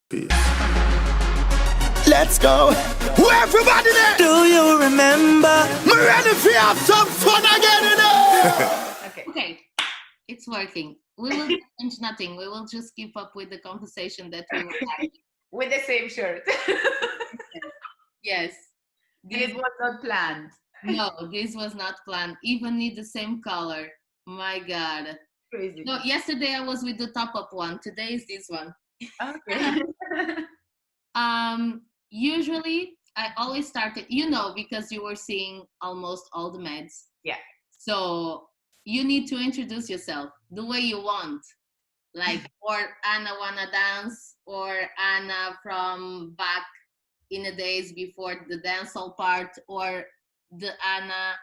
Peace. Let's go. Who everybody there? Do you remember? I'm ready for have some fun again, you know? Okay, it's working. We will change nothing. We will just keep up with the conversation that we were having. With the same shirt. Yes. This was not planned. No, this was not planned. Even need the same color. My God. Crazy. No, yesterday I was with the top up one. Today is this one. Okay. Usually I always started, because you were seeing almost all the meds. Yeah. So you need to introduce yourself the way you want. Like, or Anna wanna dance, or Anna from back in the days before the dancehall part, or the Anna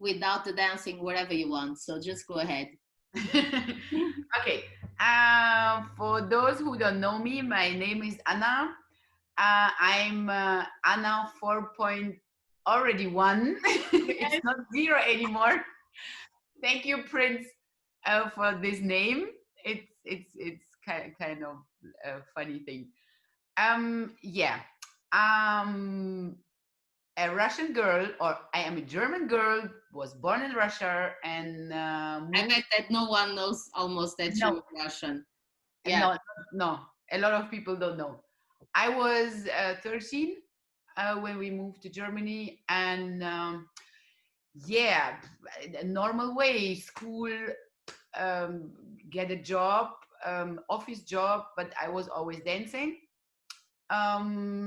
without the dancing, whatever you want. So just go ahead. Okay. For those who don't know me, my name is Anna. I'm Anna 4.1. It's not 0 anymore. Thank you, Prince, for this name. It's kind of a funny thing. A Russian girl, or I am a German girl, was born in Russia and I bet that no one knows almost that you're Russian. Yeah. No, a lot of people don't know. I was 13 when we moved to Germany, and a normal way, school, get a job, office job, but I was always dancing.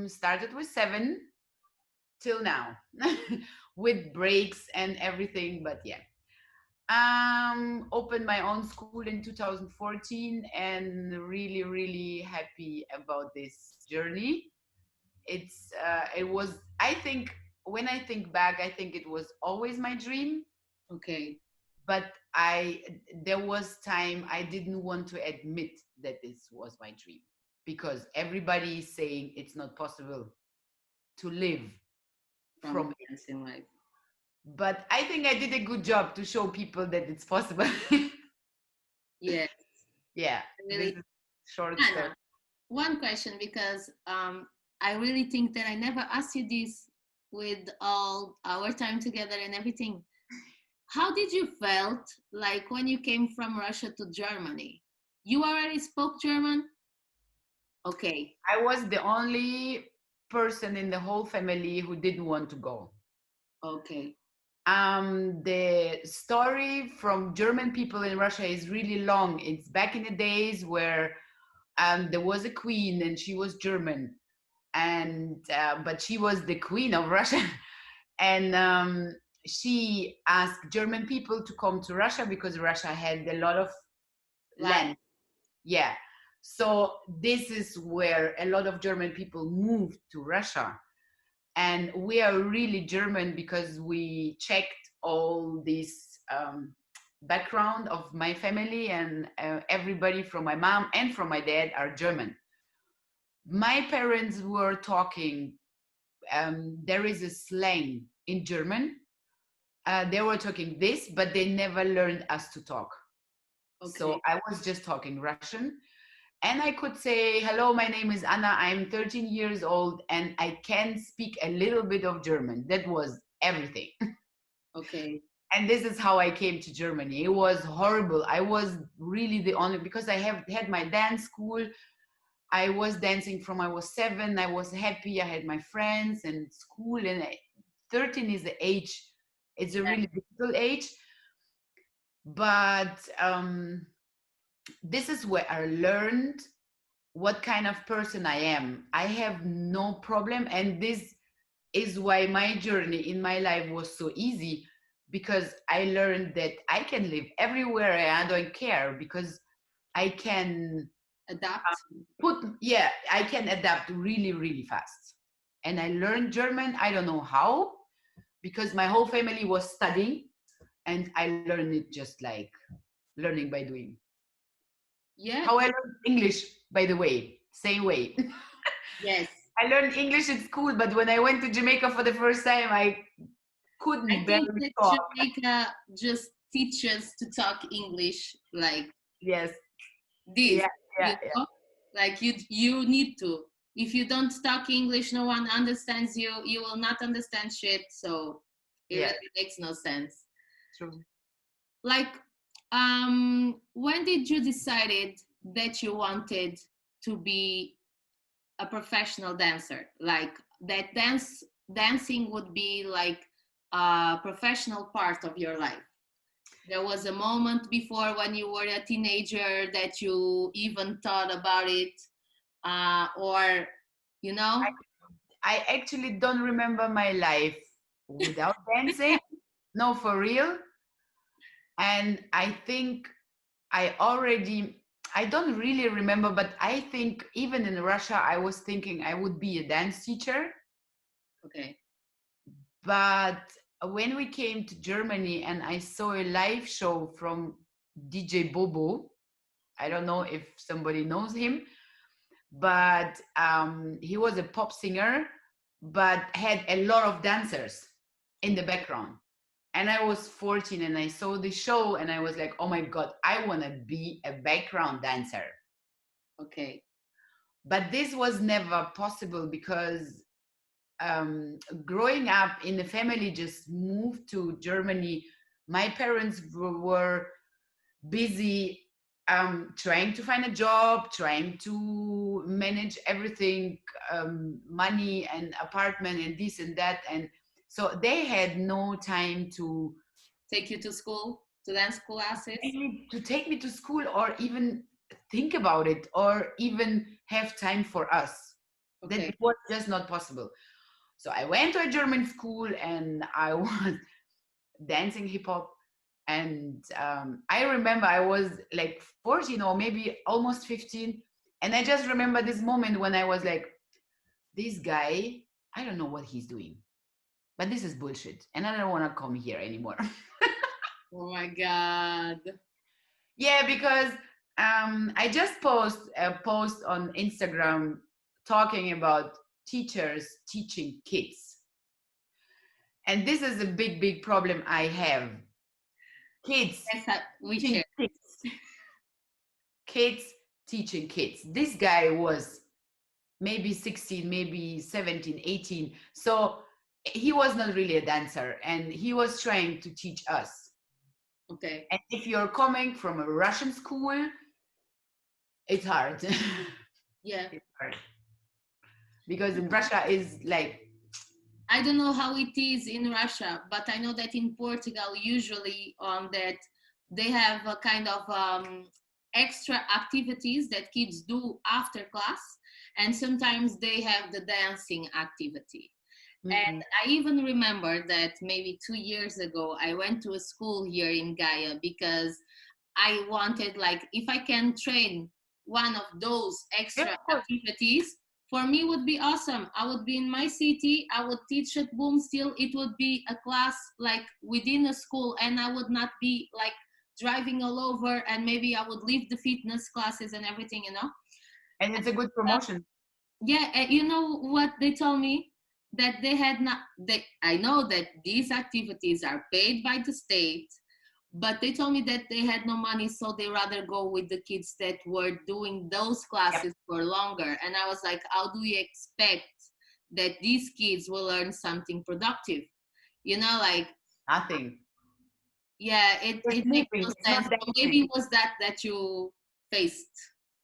Started with 7 till now, with breaks and everything, but yeah. Opened my own school in 2014 and really, really happy about this journey. It was, I think, when I think back, I think it was always my dream. Okay. But there was time I didn't want to admit that this was my dream, because everybody is saying it's not possible to live from dancing life. But I think I did a good job to show people that it's possible. Yes. Yeah. Really. This is short story. One question, because I really think that I never asked you this with all our time together and everything. How did you felt like when you came from Russia to Germany? You already spoke German? Okay. I was the only person in the whole family who didn't want to go. Okay. The story from German people in Russia is really long. It's back in the days where there was a queen and she was German, and but she was the queen of Russia, and she asked German people to come to Russia because Russia had a lot of land. Yeah. So this is where a lot of German people moved to Russia. And we are really German because we checked all this background of my family, and everybody from my mom and from my dad are German. My parents were talking, there is a slang in German. They were talking this, but they never learned us to talk. Okay. So I was just talking Russian. And I could say, hello, my name is Anna. I'm 13 years old and I can speak a little bit of German. That was everything. Okay. And this is how I came to Germany. It was horrible. I was really the only, because I had my dance school. I was dancing from I was 7. I was happy. I had my friends and school. And 13 is the age. It's a really difficult age. But this is where I learned what kind of person I am. I have no problem. And this is why my journey in my life was so easy, because I learned that I can live everywhere and I don't care, because I can adapt. I can adapt really, really fast. And I learned German. I don't know how, because my whole family was studying, and I learned it just like learning by doing. Yeah. How I learned English, by the way, same way. Yes. I learned English at school, but when I went to Jamaica for the first time, I couldn't barely talk. Jamaica just teaches to talk English, like yes, this. yeah. Like you need to. If you don't talk English, no one understands you. You will not understand shit. So it Yeah, really makes no sense. true. Like, when did you decided that you wanted to be a professional dancer? Like that dancing would be like a professional part of your life. There was a moment before when you were a teenager that you even thought about it, or you know? I actually don't remember my life without dancing. No, for real. And I think I don't really remember, but I think even in Russia, I was thinking I would be a dance teacher. Okay. But when we came to Germany and I saw a live show from DJ Bobo, I don't know if somebody knows him, but he was a pop singer, but had a lot of dancers in the background. And I was 14 and I saw the show and I was like, oh my God, I want to be a background dancer. Okay. But this was never possible because growing up in a family just moved to Germany, my parents were busy trying to find a job, trying to manage everything, money and apartment and this and that. And so they had no time to Take you to school, to dance classes? take me to school or even think about it or even have time for us. That Okay. was just not possible. So I went to a German school and I was dancing hip hop. And I remember I was like 14 or maybe almost 15. And I just remember this moment when I was like, this guy, I don't know what he's doing, but this is bullshit. And I don't want to come here anymore. Oh my God. Yeah, because I just post on Instagram talking about teachers teaching kids. And this is a big problem I have. Kids Yes, we teaching share. kids. Kids teaching kids. This guy was maybe 16, maybe 17, 18. So he was not really a dancer and he was trying to teach us. Okay. And if you're coming from a Russian school, it's hard. Yeah. It's hard. Because in Russia is like, I don't know how it is in Russia, but I know that in Portugal, usually on that they have a kind of extra activities that kids do after class, and sometimes they have the dancing activity. And I even remember that maybe 2 years ago, I went to a school here in Gaia because I wanted, like, if I can train one of those yeah, extra of course. activities, for me would be awesome. I would be in my city, I would teach at Boom still. It would be a class like within a school, and I would not be like driving all over, and maybe I would leave the fitness classes and everything, you know? And it's a good promotion. Yeah, you know what they told me? That they had not, they, I know that these activities are paid by the state, but they told me that they had no money, so they rather go with the kids that were doing those Yep. classes for longer. And I was like, how do you expect that these kids will learn something productive? You know, like, Nothing. yeah, It's it makes no moving. It's sense. not So maybe dancing. it was that you faced.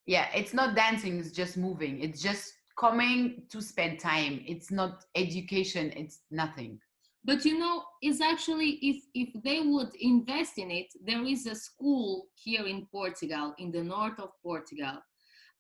Yeah, it's not dancing. It's just moving. It's just coming to spend time. It's not education. It's nothing. But you know, it's actually, if they would invest in it, there is a school here in Portugal, in the north of Portugal.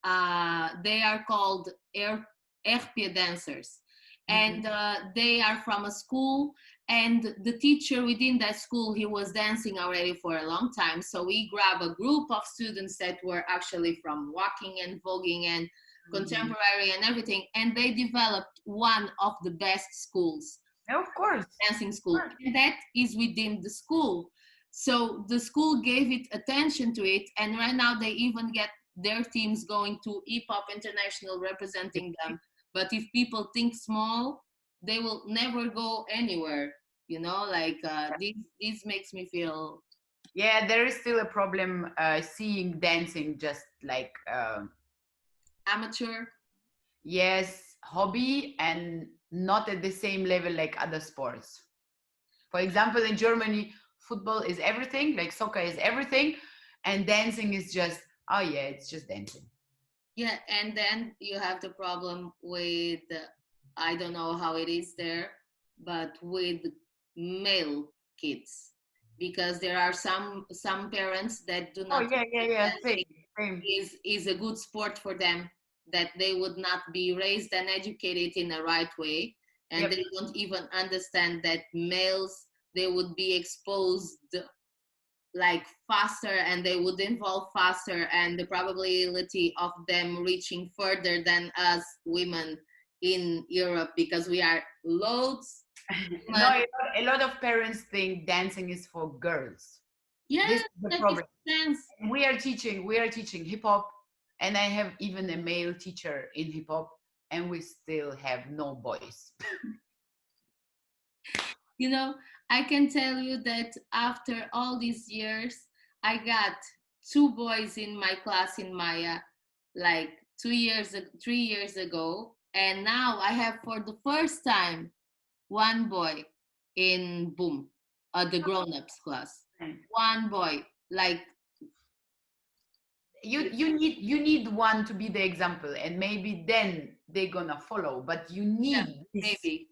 They are called RP dancers, and they are from a school. And the teacher within that school, he was dancing already for a long time. So we grab a group of students that were actually from walking and voguing and contemporary and everything, and they developed one of the best schools, Of course. dancing school, and that is within the school. So the school gave it attention to it, and right now they even get their teams going to hip hop international representing them. But if people think small, they will never go anywhere, you know. Like, this makes me feel. Yeah, there is still a problem seeing dancing just like Amateur. Yes, hobby, and not at the same level like other sports. For example, in Germany, football is everything, like soccer is everything, and dancing is just, oh yeah, it's just dancing. Yeah, and then you have the problem with, I don't know how it is there, but with male kids, because there are some parents that do Oh not yeah, yeah, think yeah, same, dancing same. is a good sport for them, that they would not be raised and educated in the right way, and Yep. they don't even understand that males, they would be exposed like faster, and they would evolve faster, and the probability of them reaching further than us women in Europe, because we are loads. No, But a lot of parents think dancing is for girls. This yeah, is the that makes problem. sense. We are teaching hip hop, and I have even a male teacher in hip hop, and we still have no boys. You know, I can tell you that after all these years, I got two boys in my class in Maya, like 2 years, 3 years ago, and now I have for the first time one boy in Boom, the grown-ups class. One boy, like You need one to be the example, and maybe then they're gonna follow, but you yeah, need maybe.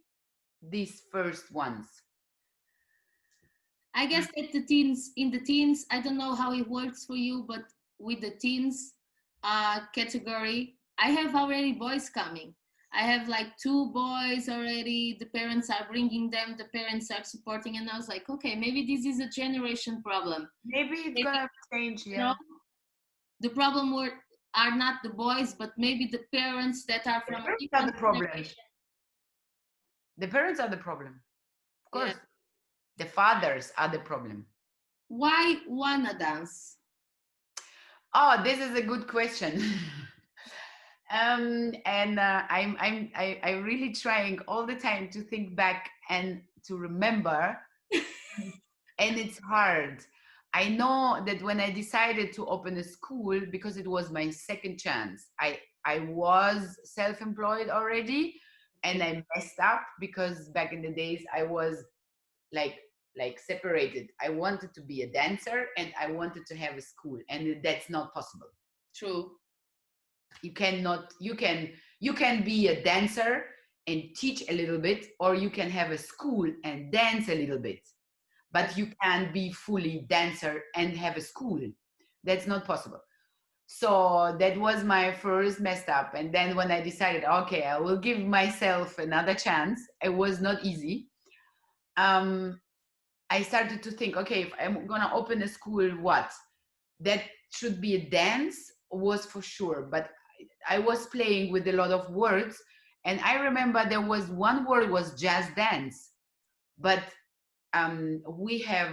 these first ones. I guess that the teens, in the teens, I don't know how it works for you, but with the teens category, I have already boys coming. I have like two boys already. The parents are bringing them. The parents are supporting, and I was like, okay, maybe this is a generation problem. Maybe it's Maybe, gonna change, you know, yeah. the problem are not the boys, but maybe the parents that are The from a parents are different the problem. generation. The parents are the problem. Of Yeah. course. The fathers are the problem. Why wanna dance? Oh, this is a good question. And I'm really trying all the time to think back and to remember, and it's hard. I know that when I decided to open a school, because it was my second chance, I was self-employed already, and I messed up because back in the days I was like separated. I wanted to be a dancer and I wanted to have a school, and that's not possible. True. You can be a dancer and teach a little bit, or you can have a school and dance a little bit, but you can't be fully dancer and have a school. That's not possible. So that was my first messed up. And then when I decided, okay, I will give myself another chance, it was not easy. um I started to think, okay, if I'm gonna open a school, what? That should be a dance, was for sure. But I was playing with a lot of words, and I remember there was one word was jazz dance. But we have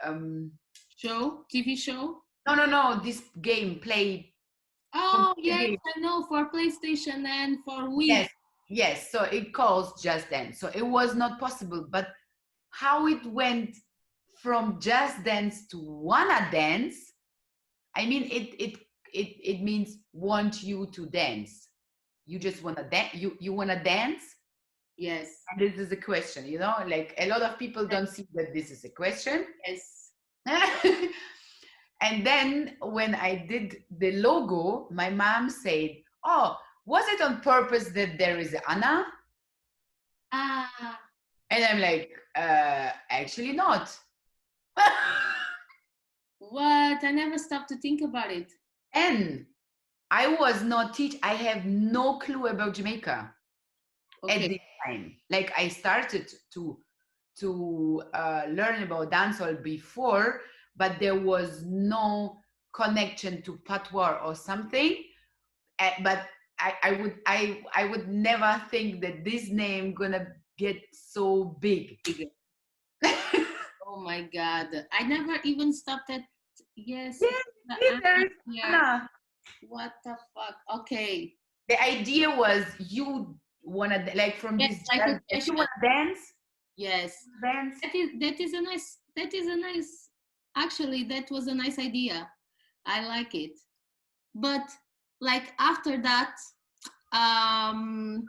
um, Show, TV show. no, this game play Oh, computer yes, game. I know, for PlayStation and for Wii. Yes, yes. So it calls just dance. So it was not possible. But how it went from just dance to wanna dance, I mean, it means want you to dance. You just wanna dance. You wanna dance. Yes, And this is a question, like a lot of people don't see that this is a question. yes. And then when I did the logo, my mom said, "Oh, was it on purpose that there is Anna?" Ah, And I'm like, actually not. what? I never stopped to think about it. And I was not I have no clue about Jamaica at Okay, this time. Like I started to learn about dancehall before, but there was no connection to patois or something. But I would never think that this name gonna get so big. bigger. Oh my God. I never even stopped at, yes, Yes, the there's Anna here. Anna. What the fuck? Okay. The idea was you wanna like from Yes, this like a if you session. wanna dance, Yes. dance. Actually, that was a nice idea. I like it. But like after that, um,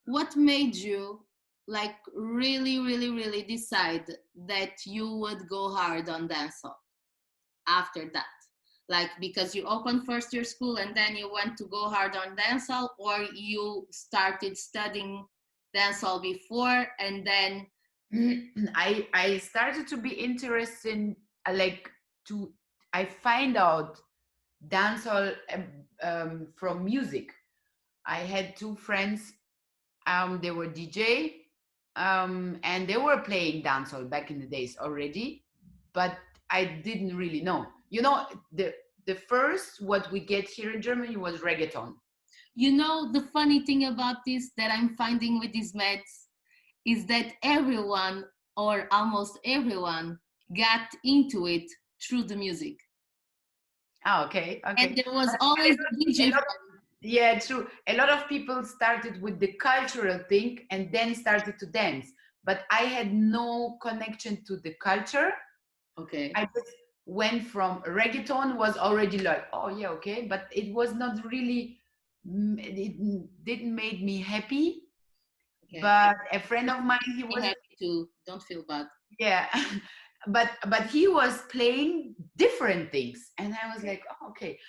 what made you like really, really, really decide that you would go hard on dancehall after that? Like because you opened first your school and then you went to go hard on dancehall, or you started studying dancehall before and then I started to be interested, like to I find out dancehall from music. I had two friends. They were DJ, and they were playing dancehall back in the days already, but I didn't really know. You know, the first what we get here in Germany was reggaeton. you know the funny thing about this that I'm finding with these meds is that everyone or almost everyone got into it through the music. Ah, okay, And okay. there was A always a DJ. lot Yeah, true. A lot of people started with the cultural thing and then started to dance. But I had no connection to the culture. Okay. I just went from reggaeton was already like, oh yeah, okay, but it was not really, it didn't make me happy. Okay. But a friend of mine, he I'm was, happy to. Don't feel bad. yeah, but he was playing different things, and I was like, oh, okay.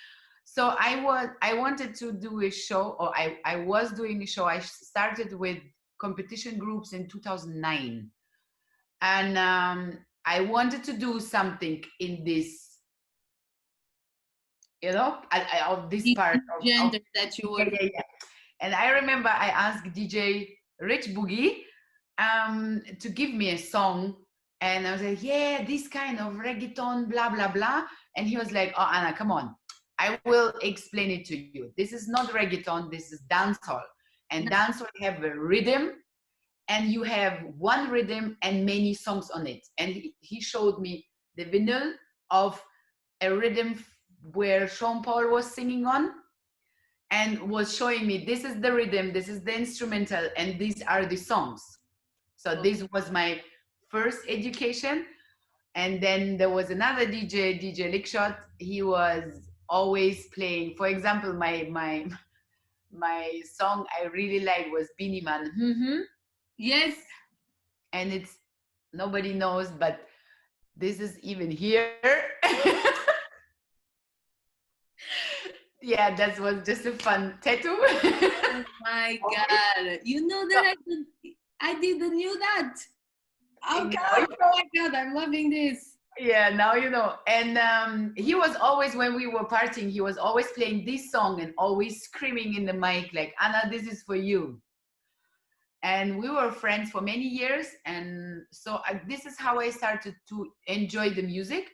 So I wanted to do a show, or I was doing a show. I started with competition groups in 2009, and I wanted to do something in this, of this The part of gender that you yeah, were. yeah, yeah. And I remember I asked DJ Rich Boogie to give me a song, and I was like, yeah, this kind of reggaeton, blah blah blah. And he was like, oh Anna, come on, I will explain it to you. This is not reggaeton, this is dancehall. And dancehall have a rhythm, and you have one rhythm and many songs on it. And he showed me the vinyl of a rhythm where Sean Paul was singing on, and was showing me this is the rhythm, this is the instrumental, and these are the songs. So this was my first education. And then there was another DJ Lickshot. He was always playing, for example, my song I really like was Beanie Man. Yes. And it's nobody knows, but this is even here. Yeah, that was just a fun tattoo. Oh my God. You know that I didn't knew that. Okay. Now you Oh my God. I'm loving this. Yeah, now you know. And he was always, when we were partying, he was always playing this song and always screaming in the mic like, Anna, this is for you. And we were friends for many years. And so this is how I started to enjoy the music.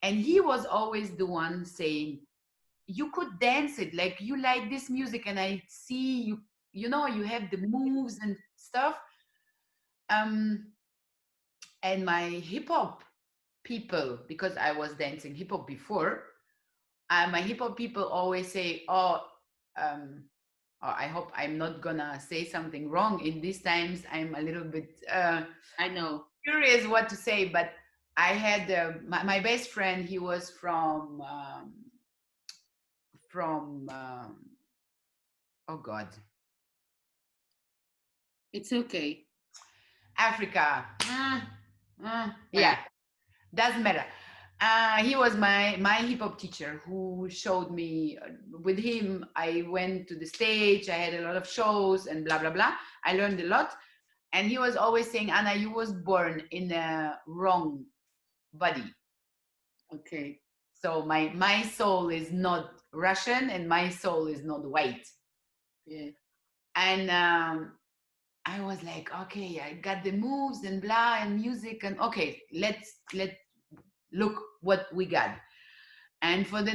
And he was always the one saying, you could dance it, like you like this music, and I see you, you have the moves and stuff. And my hip hop people, because I was dancing hip hop before, my hip hop people always say, um, oh, I hope I'm not gonna say something wrong. In these times, I'm a little bit I know. curious what to say, but I had my best friend. He was from oh God, It's okay. Africa. Yeah, doesn't matter. He was my hip hop teacher who showed me. With him, I went to the stage. I had a lot of shows and blah blah blah. I learned a lot, and he was always saying, "Anna, you was born in a wrong body. Okay. So my soul is not Russian, and my soul is not white." Yeah. And I was like, okay, I got the moves and blah and music, and okay, let's look what we got. And for the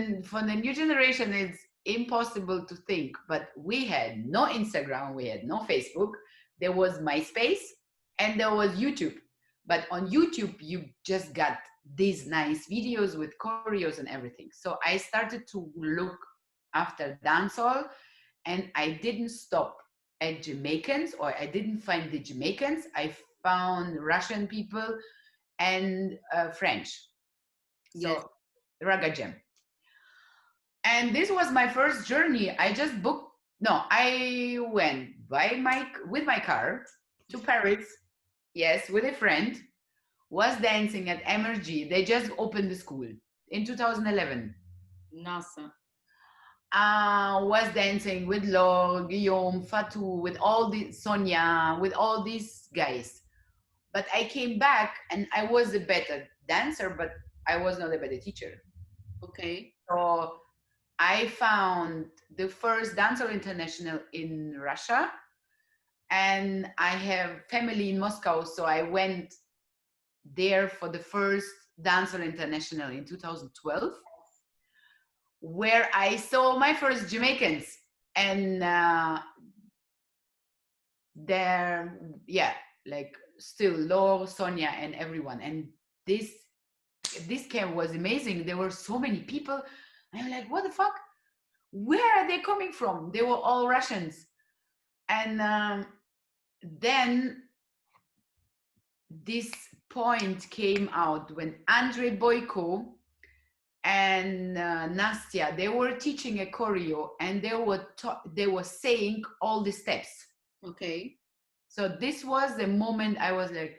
new generation, it's impossible to think, but we had no Instagram, we had no Facebook. There was MySpace, and there was YouTube. But on YouTube, you just got these nice videos with choreos and everything. So I started to look after dancehall, and I didn't stop at Jamaicans, or I didn't find the Jamaicans. I found Russian people and French. Yes. So Raga Jam. And this was my first journey. I just booked, no, I went with my car to Paris. Yes, with a friend. Was dancing at MRG. They just opened the school in 2011. Nossa. Was dancing with Laure, Guillaume, Fatou, with all the Sonia, with all these guys. But I came back and I was a better dancer, but I was not a better teacher. Okay. So I found the first Dancehall International in Russia, and I have family in Moscow, so I went there for the first Dancehall International in 2012, where I saw my first Jamaicans, and there, yeah, like still Laure, Sonia, and everyone, and this camp was amazing. There were so many people. I'm like, what the fuck? Where are they coming from? They were all Russians. And then this point came out when Andrei Boyko and Nastya, they were teaching a choreo, and they were saying all the steps. Okay. So this was the moment I was like,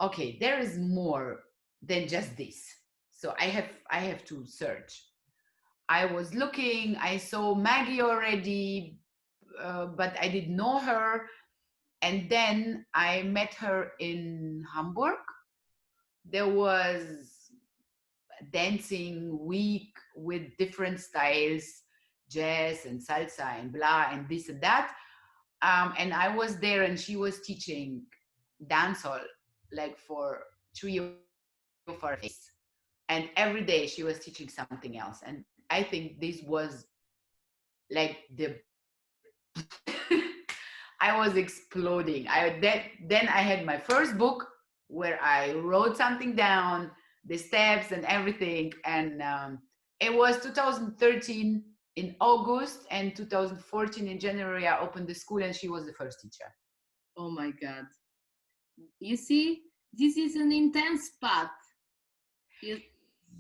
okay, there is more than just this. So I have to search. I was looking, I saw Maggie already, but I didn't know her. And then I met her in Hamburg. There was a dancing week with different styles, jazz and salsa and blah and this and that. And I was there, and she was teaching dancehall like for 3 or 4 days. And every day she was teaching something else. And I think this was like the I was exploding. Then I had my first book where I wrote something down, the steps and everything. And it was 2013 in August, and 2014 in January I opened the school, and she was the first teacher. Oh my God. You see, this is an intense path.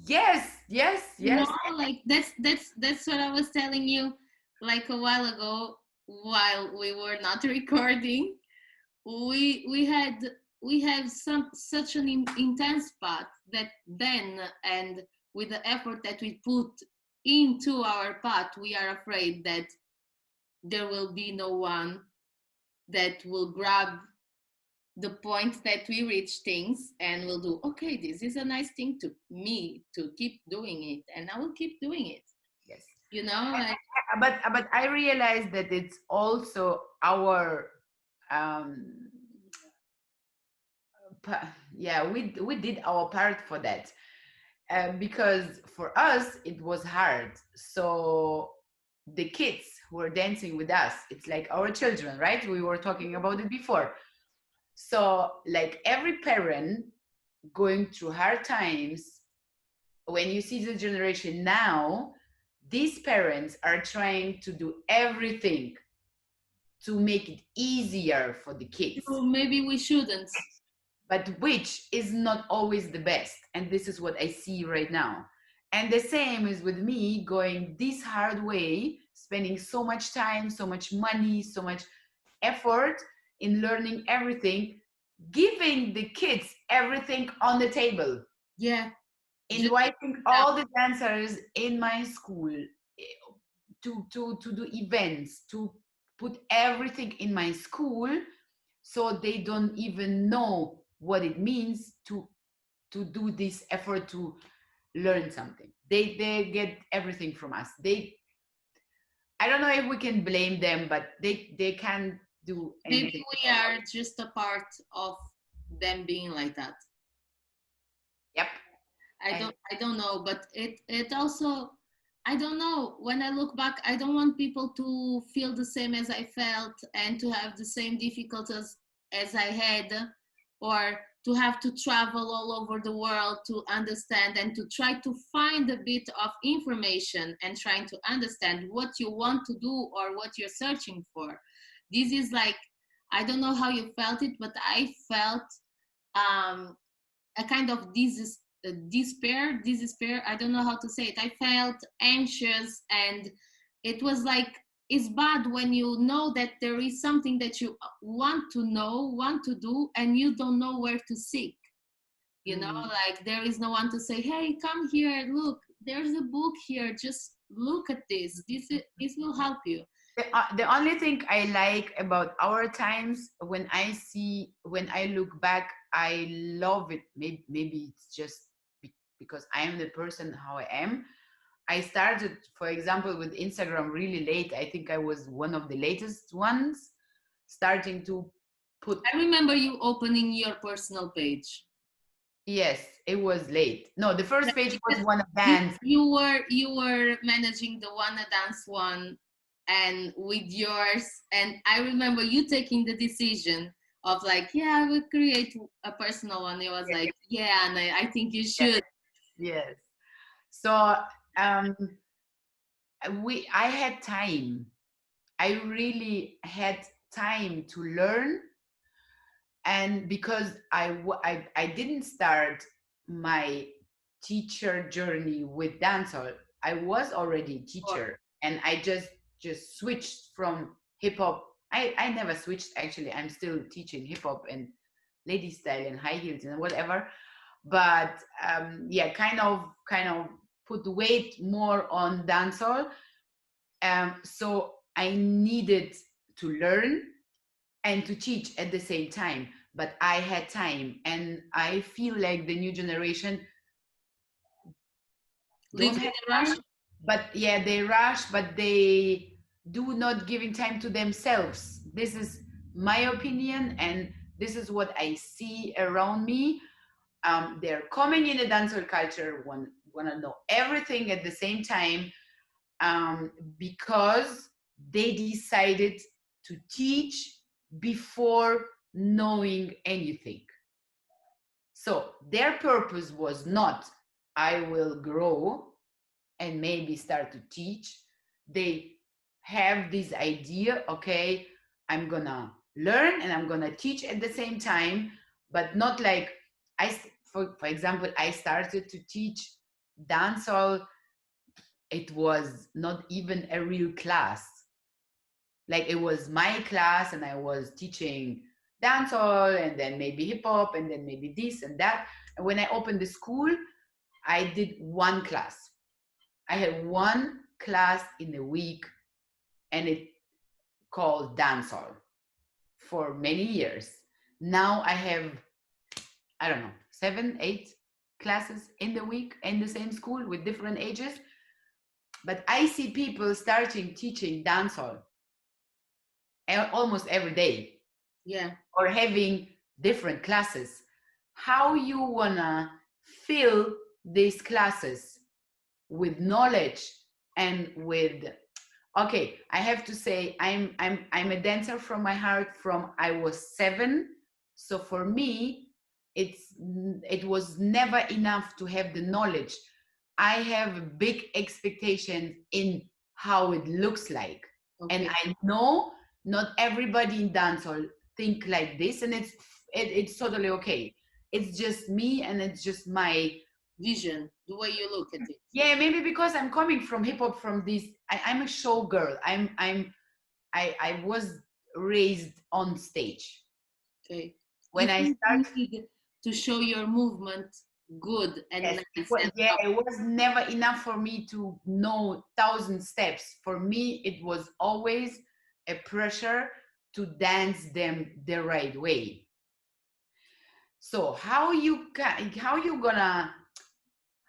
Yes. You know, like that's what I was telling you like a while ago while we were not recording. We have such an intense path that then, and with the effort that we put into our path, we are afraid that there will be no one that will grab the point that we reach things and will do, okay, this is a nice thing to me to keep doing it, and I will keep doing it. Yes. You know, like, but I realized that it's also our we did our part for that, because for us it was hard. So the kids who were dancing with us, it's like our children, right? We were talking about it before. So like every parent going through hard times, when you see the generation now, these parents are trying to do everything to make it easier for the kids. so maybe we shouldn't. But which is not always the best. And this is what I see right now. And the same is with me going this hard way, spending so much time, so much money, so much effort in learning everything, giving the kids everything on the table. Yeah. Inviting all the dancers in my school to do events, to put everything in my school, so they don't even know what it means to do this effort to learn something. They get everything from us. I don't know if we can blame them, but they can't do anything. Maybe we are just a part of them being like that. Yep. I don't know, but it also, I don't know, when I look back, I don't want people to feel the same as I felt and to have the same difficulties as I had, or to have to travel all over the world to understand and to try to find a bit of information and trying to understand what you want to do or what you're searching for. This is like, I don't know how you felt it, but I felt a kind of despair. I don't know how to say it. I felt anxious, and it was like, it's bad when you know that there is something that you want to know, want to do, and you don't know where to seek. You know, like there is no one to say, hey, come here, look, there's a book here, just look at this. This will help you. The only thing I like about our times, when I look back, I love it. Maybe it's just because I am the person how I am. I started, for example, with Instagram really late. I think I was one of the latest ones starting to put. I remember you opening your personal page. Yes, it was late. No, the first page was Wanna Dance. You were managing the Wanna Dance one, and with yours, and I remember you taking the decision of like, yeah, I will create a personal one. It was like, yeah, and I think you should. Yes. So I had time. I really had time to learn, and because I didn't start my teacher journey with dancehall, I was already a teacher, and I just switched from hip hop. I never switched, actually. I'm still teaching hip hop and lady style and high heels and whatever, but yeah, kind of put weight more on dancehall. So I needed to learn and to teach at the same time, but I had time, and I feel like the new generation don't have time. But yeah, they rush, but they do not giving time to themselves. This is my opinion, and this is what I see around me. They're coming in a dancehall culture, want to know everything at the same time, because they decided to teach before knowing anything. So their purpose was not, I will grow and maybe start to teach. They have this idea, okay, I'm gonna learn and I'm gonna teach at the same time, but not like for example, I started to teach dancehall. It was not even a real class. Like, it was my class, and I was teaching dancehall, and then maybe hip hop, and then maybe this and that. And when I opened the school, I did one class. I had one class in a week, and it called dancehall for many years. Now I have, I don't know, 7, 8 classes in the week in the same school with different ages. But I see people starting teaching dancehall almost every day. Yeah. Or having different classes. How you wanna fill these classes with knowledge and with, okay, I have to say, I'm a dancer from my heart from I was 7. So for me, it was never enough to have the knowledge. I have big expectations in how it looks like. Okay. And I know not everybody in dancehall think like this, and it's totally okay. It's just me, and it's just my vision, the way you look at it. Yeah, maybe because I'm coming from hip hop, from this. I'm a show girl. I was raised on stage. Okay. When I started to show your movement good and yes, nice. It was never enough for me to know 1,000 steps. For me, it was always a pressure to dance them the right way. So how you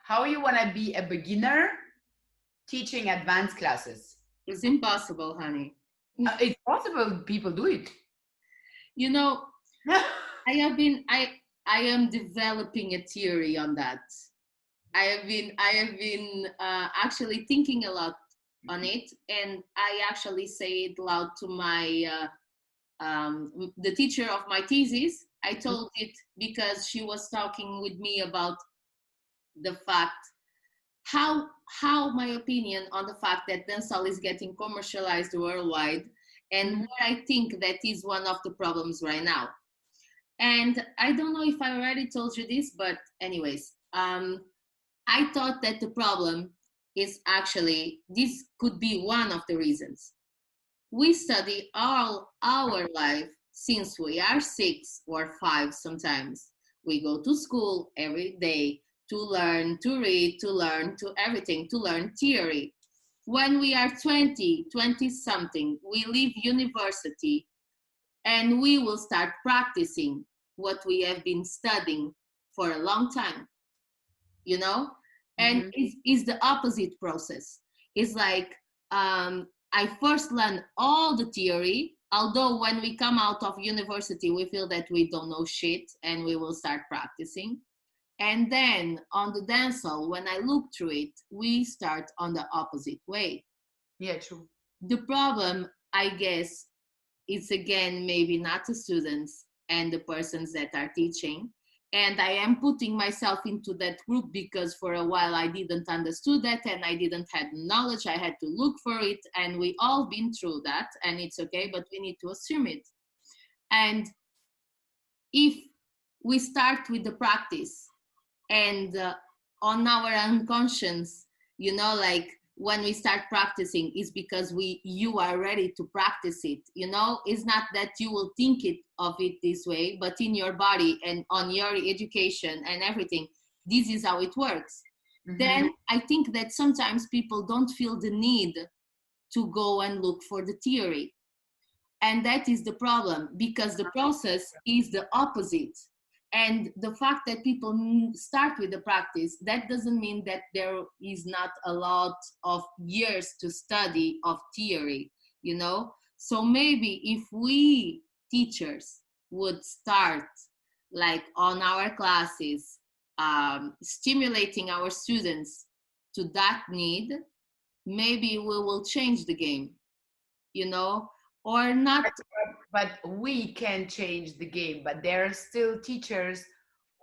wanna be a beginner teaching advanced classes? It's impossible, honey. It's possible. People do it. You know, I am developing a theory on that. I have been actually thinking a lot on it, and I actually say it loud to my the teacher of my thesis. I told it because she was talking with me about the fact how my opinion on the fact that dancehall is getting commercialized worldwide, and where I think that is one of the problems right now. And I don't know if I already told you this, but anyways, I thought that the problem is actually, this could be one of the reasons. We study all our life since we are 6 or 5 sometimes. We go to school every day to learn, to read, to learn, to everything, to learn theory. When we are 20 something, we leave university and we will start practicing what we have been studying for a long time, you know? And it's the opposite process. It's like, I first learn all the theory, although when we come out of university, we feel that we don't know shit and we will start practicing. And then on the dancehall, when I look through it, we start on the opposite way. Yeah, true. The problem, I guess, is again maybe not the students and the persons that are teaching. And I am putting myself into that group because for a while I didn't understood that and I didn't have knowledge. I had to look for it, and we all been through that, and it's okay, but we need to assume it. And if we start with the practice and on our unconscious, you know, like when we start practicing is because you are ready to practice it, you know. It's not that you will think it of it this way, but in your body and on your education and everything, this is how it works. Then I think that sometimes people don't feel the need to go and look for the theory, and that is the problem, because the process is the opposite. And the fact that people start with the practice, that doesn't mean that there is not a lot of years to study of theory, you know? So maybe if we teachers would start like on our classes, stimulating our students to that need, maybe we will change the game, you know? Or not. But we can change the game, but there are still teachers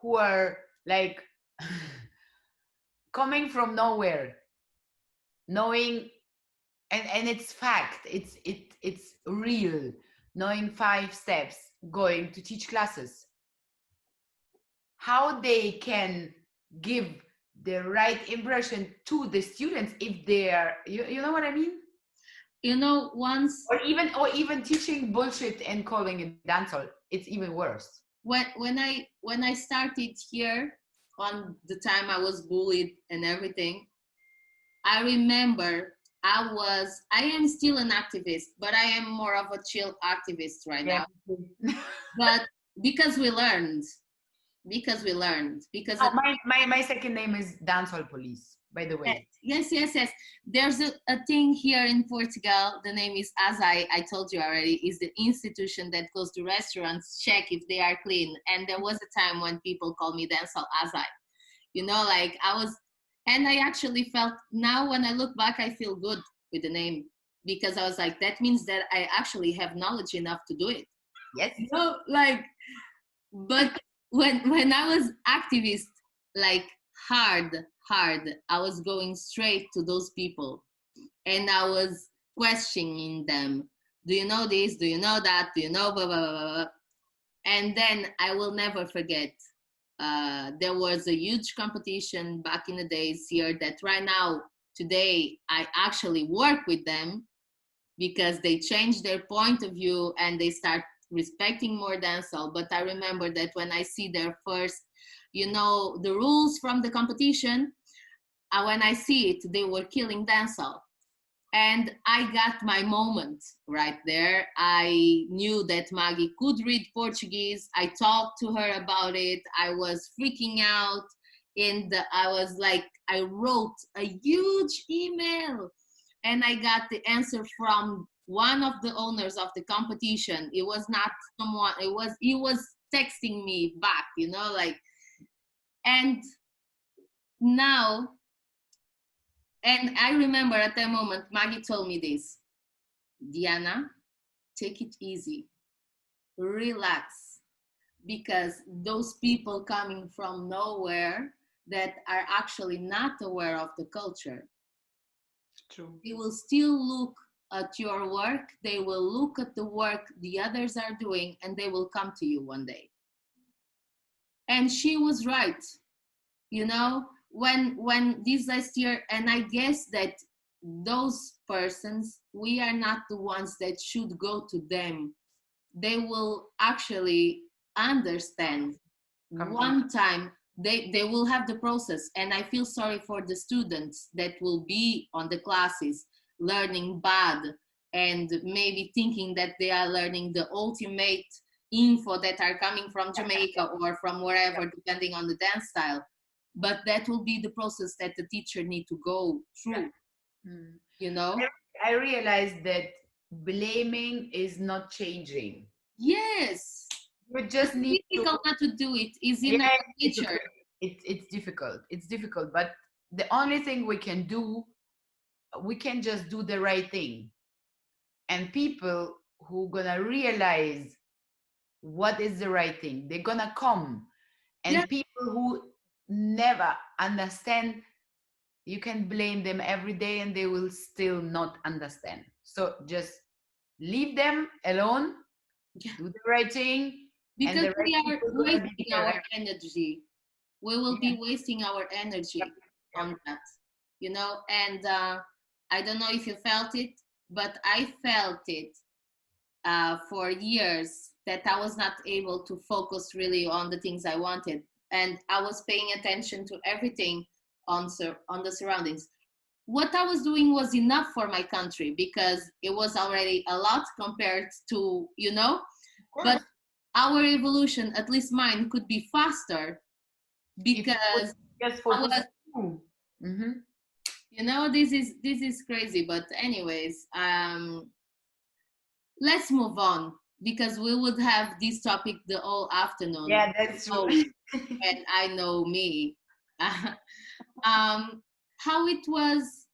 who are like coming from nowhere, knowing, and it's fact, it's real, knowing 5 steps, going to teach classes. How they can give the right impression to the students if they are, you know what I mean? You know, once Or even teaching bullshit and calling it dancehall, it's even worse. when I started here, on the time I was bullied and everything, I remember I am still an activist, but I am more of a chill activist right now. But because we learned, because Oh, my second name is Dancehall Police, by the way. Yes. There's a thing here in Portugal. The name is Azai. I told you already. Is the institution that goes to restaurants, check if they are clean. And there was a time when people called me Dancehall Azai. You know, like and I actually felt, now when I look back, I feel good with the name, because I was like, that means that I actually have knowledge enough to do it. Yes. You know, like, but when I was activist, like hard, I was going straight to those people and I was questioning them. Do you know this? Do you know that? Do you know blah, blah, blah, blah. And then I will never forget, there was a huge competition back in the days here that right now, today, I actually work with them because they changed their point of view and they start respecting more dancehall. But I remember that when I see their first, you know, the rules from the competition, when I see it, they were killing dancehall. And I got my moment right there. I knew that Maggie could read Portuguese. I talked to her about it. I was freaking out. And I was like, I wrote a huge email and I got the answer from one of the owners of the competition. It was not someone, he was texting me back, you know, like, and now, and I remember at that moment, Maggie told me this: Diana, take it easy, relax, because those people coming from nowhere that are actually not aware of the culture, True. they will still look at your work, they will look at the work the others are doing, and they will come to you one day. And she was right. you know, when this last year, and I guess that those persons, we are not the ones that should go to them. They will actually understand Completely. one time. They will have the process, and I feel sorry for the students that will be on the classes learning bad, and maybe thinking that they are learning the ultimate info that are coming from Jamaica or from wherever, depending on the dance style. But that will be the process that the teacher need to go Yeah. through, Mm. you know. I realized that blaming is not changing. Yes, You it's just need to, difficult not to do it. Is yeah, in our it's nature. difficult. It's difficult. It's difficult. But the only thing we can do, we can just do the right thing. And people who gonna realize what is the right thing, they're gonna come. Yeah, And people who never understand, you can blame them every day and they will still not understand. So just leave them alone, yeah. do the right thing, and Because the right we are people gonna be wasting there. our energy. We will Yeah, be wasting our yep, energy yep. on that, you know. And I don't know if you felt it, but I felt it for years, that I was not able to focus really on the things I wanted, and I was paying attention to everything on the surroundings. What I was doing was enough for my country, because it was already a lot compared to, you know. Of But course. our evolution, at least mine, could be faster, If you would because just I focus was, on you. Mm-hmm. you know, this is crazy. But anyways, let's move on, because we would have this topic the whole afternoon. Yeah, that's true. Oh, and I know me. How it was,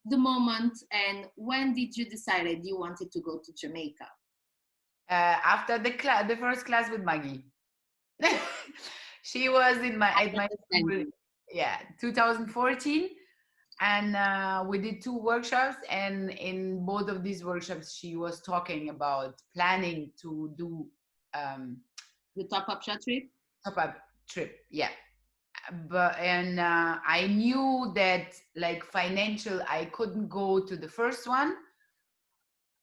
the moment, and when did you decided you wanted to go to Jamaica? After the first class with Maggie. She was in my at I my understand school, you. yeah, 2014, and we did two workshops, and in both of these workshops she was talking about planning to do um The top up shot trip. top-up trip, yeah. But and I knew that, like, financial, I couldn't go to the first one,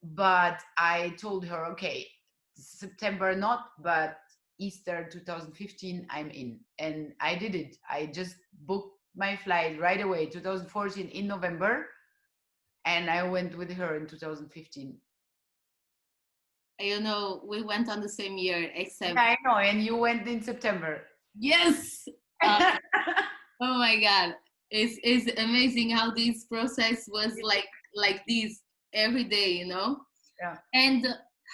but I told her, okay, September not, but Easter 2015, I'm in. And I did it. I just booked my flight right away, 2014 in November, and I went with her in 2015. You know, we went on the same year, Yeah, except I know. And you went in September. yes. Uh, oh my God, it's amazing how this process was like this every day, you know. Yeah. And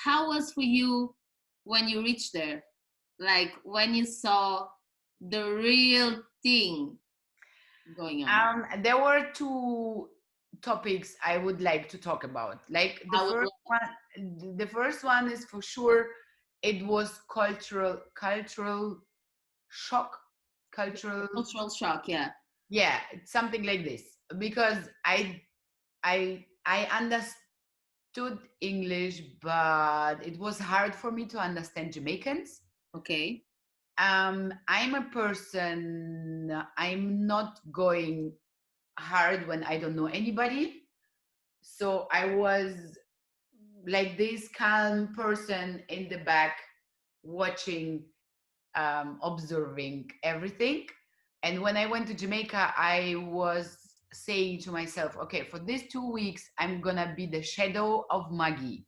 how was for you when you reached there? Like when you saw the real thing going on. There were two topics I would like to talk about. Like I would love the first one is for sure. It was cultural shock, cultural, cultural shock, yeah. yeah, something like this. Because I understood English, but it was hard for me to understand Jamaicans. Okay. I'm a person. I'm not going hard when I don't know anybody. So I was like this calm person in the back, watching, observing everything. And when I went to Jamaica, I was saying to myself, okay, for these 2 weeks, I'm gonna be the shadow of Maggie.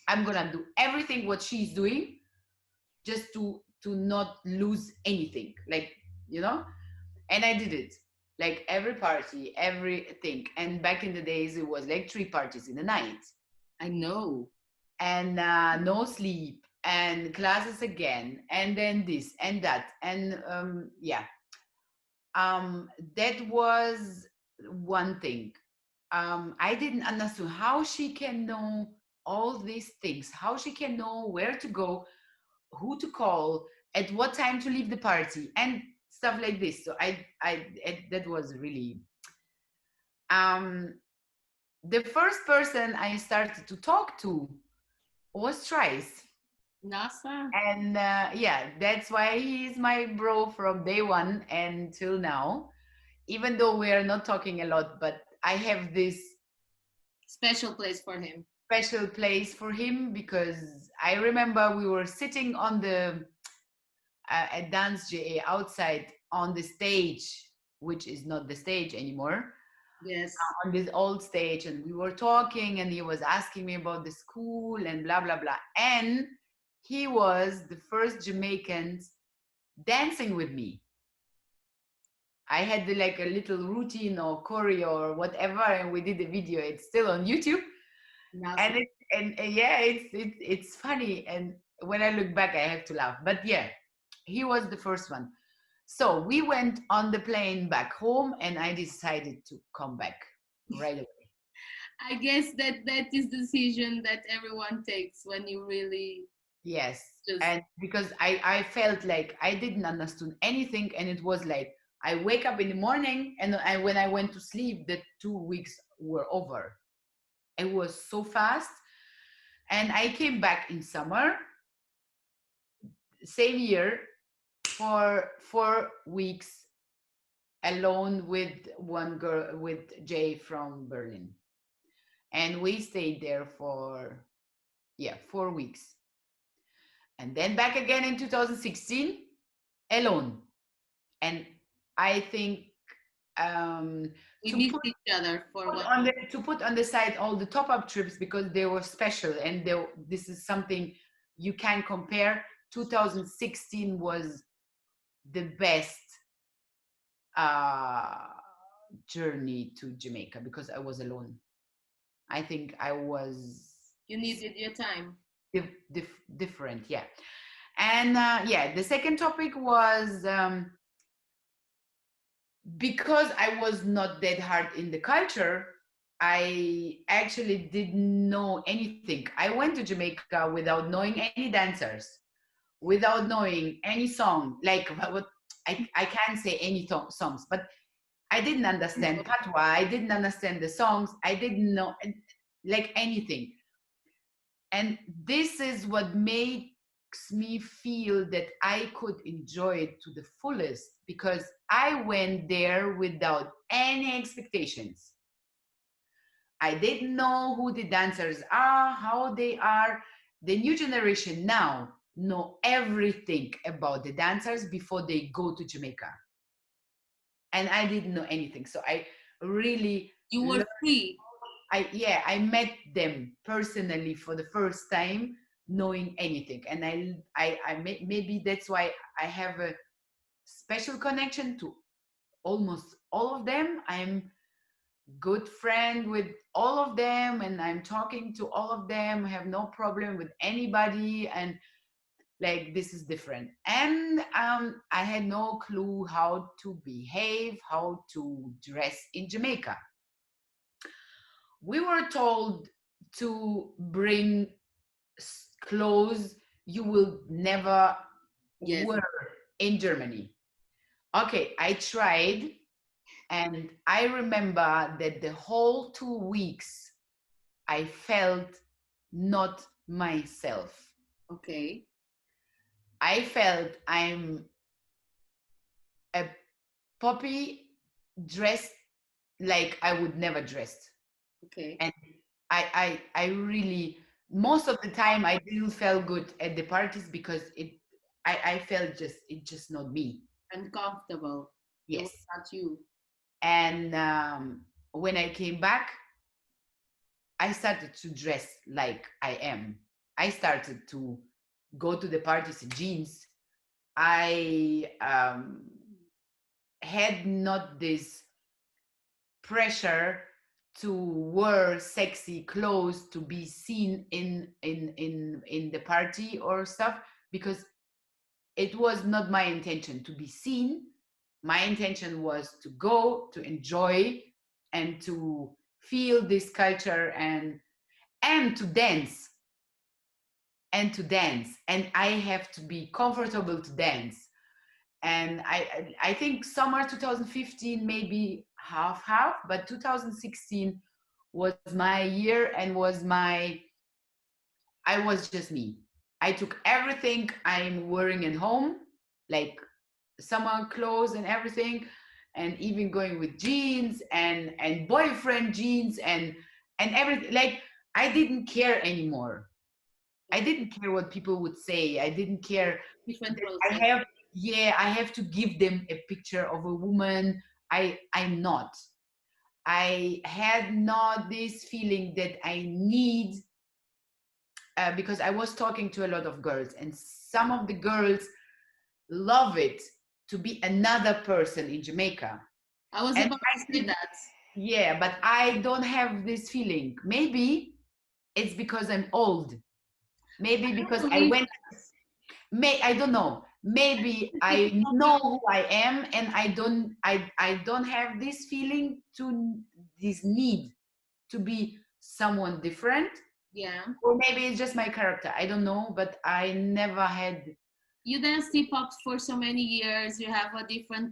I'm gonna do everything what she's doing, just to not lose anything, like, you know. And I did it, like every party, everything. And back in the days, it was like 3 parties in the night, I know. and no sleep, and classes again, and then this and that, and yeah, that was one thing. I didn't understand how she can know all these things, how she can know where to go, who to call, at what time to leave the party, and stuff like this. So that was really, um the first person I started to talk to was Trice. NASA. And yeah, that's why he's my bro from day one and till now. Even though we are not talking a lot, but I have this Special place for him. special place for him because I remember we were sitting on the at Dance JA outside on the stage, which is not the stage anymore, Yes. on this old stage, and we were talking, and he was asking me about the school and blah blah blah, and he was the first Jamaican dancing with me. I had like a little routine or choreo or whatever, and we did the video. It's still on YouTube, NASA. and yeah, it's funny. And when I look back, I have to laugh. But yeah, he was the first one. So we went on the plane back home, and I decided to come back right away. I guess that is decision that everyone takes when you really Yes, just and because I felt like I didn't understand anything, and it was like I wake up in the morning, and when I went to sleep, the 2 weeks were over. It was so fast, and I came back in summer, same year, for 4 weeks alone with one girl, with Jay from Berlin, and we stayed there for 4 weeks, and then back again in 2016 alone. And I think um, we to missed each other for put what on the to put on the side all the top-up trips because they were special, and this is something you can compare. 2016 was the best uh, journey to Jamaica because I was alone. I think I was you needed your time. different, yeah. And yeah, the second topic was because I was not that hard in the culture, I actually didn't know anything. I went to Jamaica without knowing any dancers, without knowing any song. Like what I can't say any songs, but I didn't understand patois. I didn't understand the songs. I didn't know like anything. And this is what makes me feel that I could enjoy it to the fullest because I went there without any expectations. I didn't know who the dancers are, how they are. The new generation now know everything about the dancers before they go to Jamaica. And I didn't know anything. So I really You were free. I met them personally for the first time, knowing anything, and maybe that's why I have a special connection to almost all of them. I'm good friend with all of them, and I'm talking to all of them. I have no problem with anybody, and like this is different. And I had no clue how to behave, how to dress in Jamaica. We were told to bring clothes you will never Yes. wear in Germany. Okay, I tried, and I remember that the whole 2 weeks I felt not myself. Okay. I felt I'm a puppy dressed like I would never dress. Okay. And I really, most of the time I didn't feel good at the parties because I felt it's just not me. Uncomfortable. It was Yes. not you. And when I came back, I started to dress like I am. I started to go to the parties in jeans. I had not this pressure to wear sexy clothes to be seen in the party or stuff because it was not my intention to be seen. My intention was to go to enjoy and to feel this culture and to dance and I have to be comfortable to dance. And I think summer 2015 maybe half, but 2016 was my year and I was just me. I took everything I'm wearing at home, like summer clothes and everything, and even going with jeans and boyfriend jeans and everything. Like I didn't care anymore. I didn't care what people would say. I didn't care. Different I process. have, yeah, I have to give them a picture of a woman. I'm not. I had not this feeling that I need, because I was talking to a lot of girls, and some of the girls love it to be another person in Jamaica. I was And about to I say think, that. yeah, but I don't have this feeling. Maybe it's because I'm old. Maybe I don't because I believe went, I don't know. Maybe I know who I am, and I don't have this feeling to this need to be someone different. yeah. Or maybe it's just my character. I don't know, but I never had. You dance hip-hop for so many years. You have a different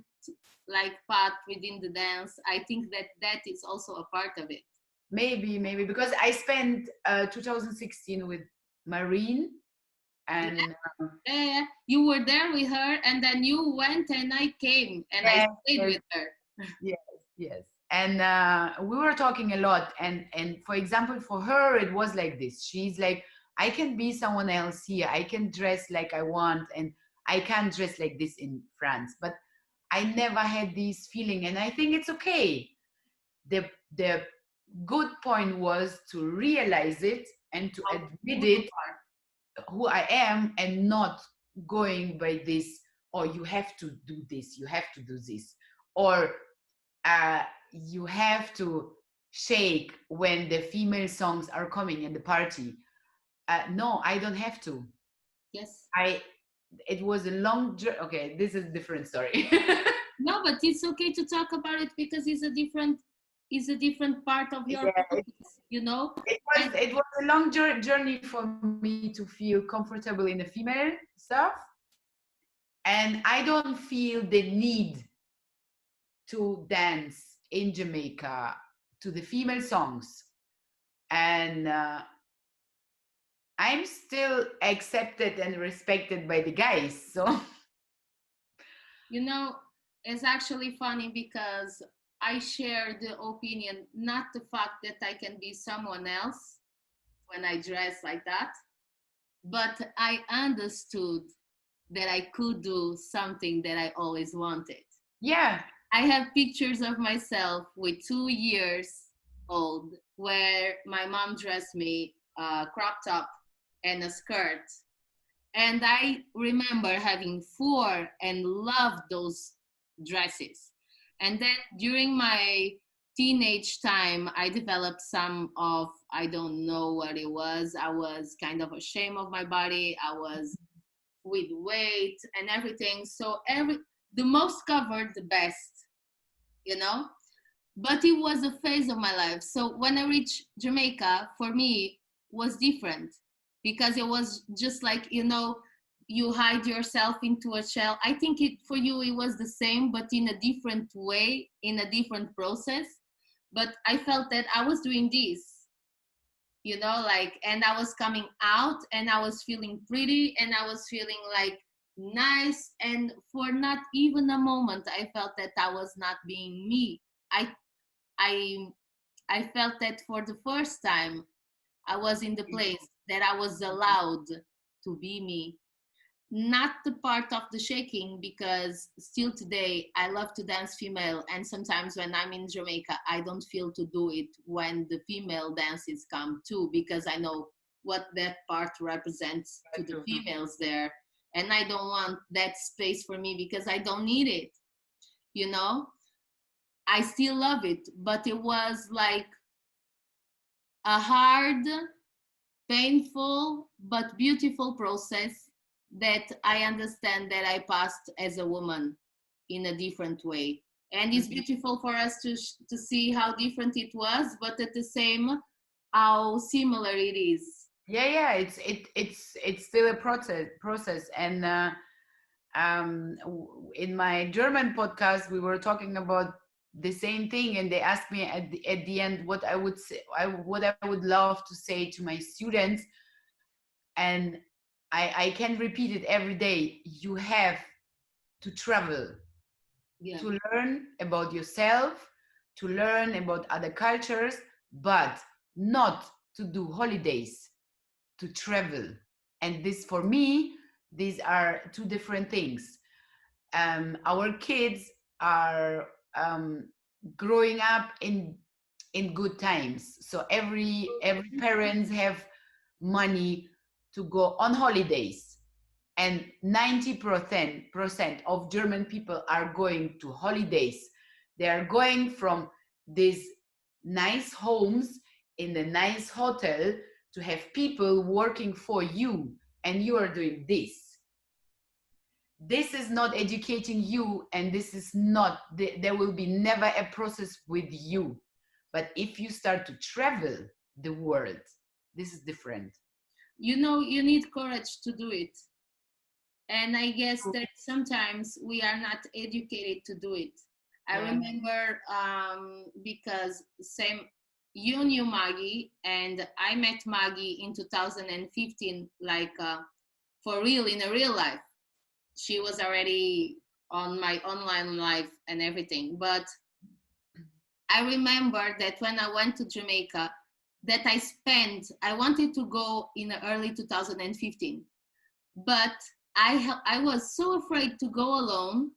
like path within the dance. I think that that is also a part of it. Maybe because I spent 2016 with Marine, Yeah, and yeah, yeah. You were there with her, and then you went, and I came, and I yes, stayed yes, with her. yes, yes. And we were talking a lot. And for example, for her, it was like this. She's like, I can be someone else here. I can dress like I want, and I can't dress like this in France. But I never had this feeling, and I think it's okay. The good point was to realize it and to How admit who you it, are. who I am, and not going by this, or you have to do this, you have to do this, or you have to shake when the female songs are coming in the party. No, I don't have to. Yes. I It was a long journey. Okay, this is a different story. No, but it's okay to talk about it because it's a different part of your Yeah, process, you know? And it was a long journey for me to feel comfortable in the female stuff, and I don't feel the need to dance in Jamaica to the female songs. And I'm still accepted and respected by the guys. So you know, it's actually funny because I share the opinion, not the fact that I can be someone else when I dress like that, but I understood that I could do something that I always wanted. yeah, I have pictures of myself with 2 years old where my mom dressed me crop top and a skirt. And I remember having four and loved those dresses. And then during my teenage time, I developed some of, I don't know what it was. I was kind of ashamed of my body. I was with weight and everything. So the most covered, the best, you know? But it was a phase of my life. So when I reached Jamaica, for me, was different because it was just like, you hide yourself into a shell. I think it for you it was the same, but in a different way, in a different process. But I felt that I was doing this, like, and I was coming out and I was feeling pretty and I was feeling like nice. And for not even a moment, I felt that I was not being me. I I I felt that for the first time I was in the place that I was allowed to be me. Not the part of the shaking, because still today I love to dance female, and sometimes when I'm in Jamaica I don't feel to do it when the female dances come too, because I know what that part represents to the females there, and I don't want that space for me because I don't need it, you know. I still love it, but it was like a hard, painful, but beautiful process that I understand that I passed as a woman in a different way. And it's beautiful for us to see how different it was, but at the same, how similar it is. yeah, it's still a process. And in my German podcast, we were talking about the same thing, and they asked me at the end what I would say, what I would love to say to my students. And I can repeat it every day. You have to travel Yeah. to learn about yourself, to learn about other cultures, but not to do holidays, to travel. And this, for me, these are two different things. Our kids are growing up in good times, so every parents have money to go on holidays, and 90% of German people are going to holidays. They are going from these nice homes in a nice hotel to have people working for you, and you are doing this. This is not educating you, and this is not, there will be never a process with you. But if you start to travel the world, this is different. You know, you need courage to do it. And I guess that sometimes we are not educated to do it. I Yeah. remember because same, you knew Maggie, and I met Maggie in 2015, like for real, in a real life. She was already on my online life and everything. But I remember that when I went to Jamaica, that I wanted to go in early 2015, but I was so afraid to go alone.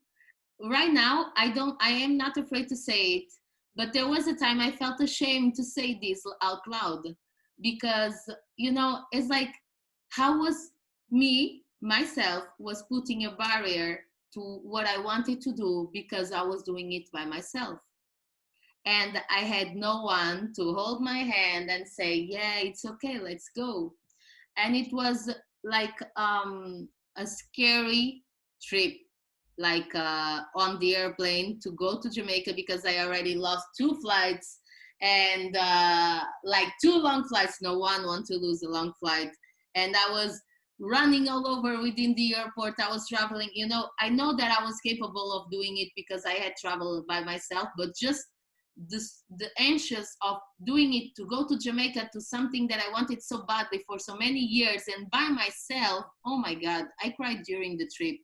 Right now, I am not afraid to say it, but there was a time I felt ashamed to say this out loud, because it's like, how was myself was putting a barrier to what I wanted to do because I was doing it by myself. And I had no one to hold my hand and say, yeah, it's okay, let's go. And it was like a scary trip, like on the airplane to go to Jamaica, because I already lost 2 flights, and like 2 long flights. No one wants to lose a long flight. And I was running all over within the airport. I was traveling, I know that I was capable of doing it because I had traveled by myself, but just the anxious of doing it, to go to Jamaica, to something that I wanted so badly for so many years, and by myself. Oh my God, I cried during the trip.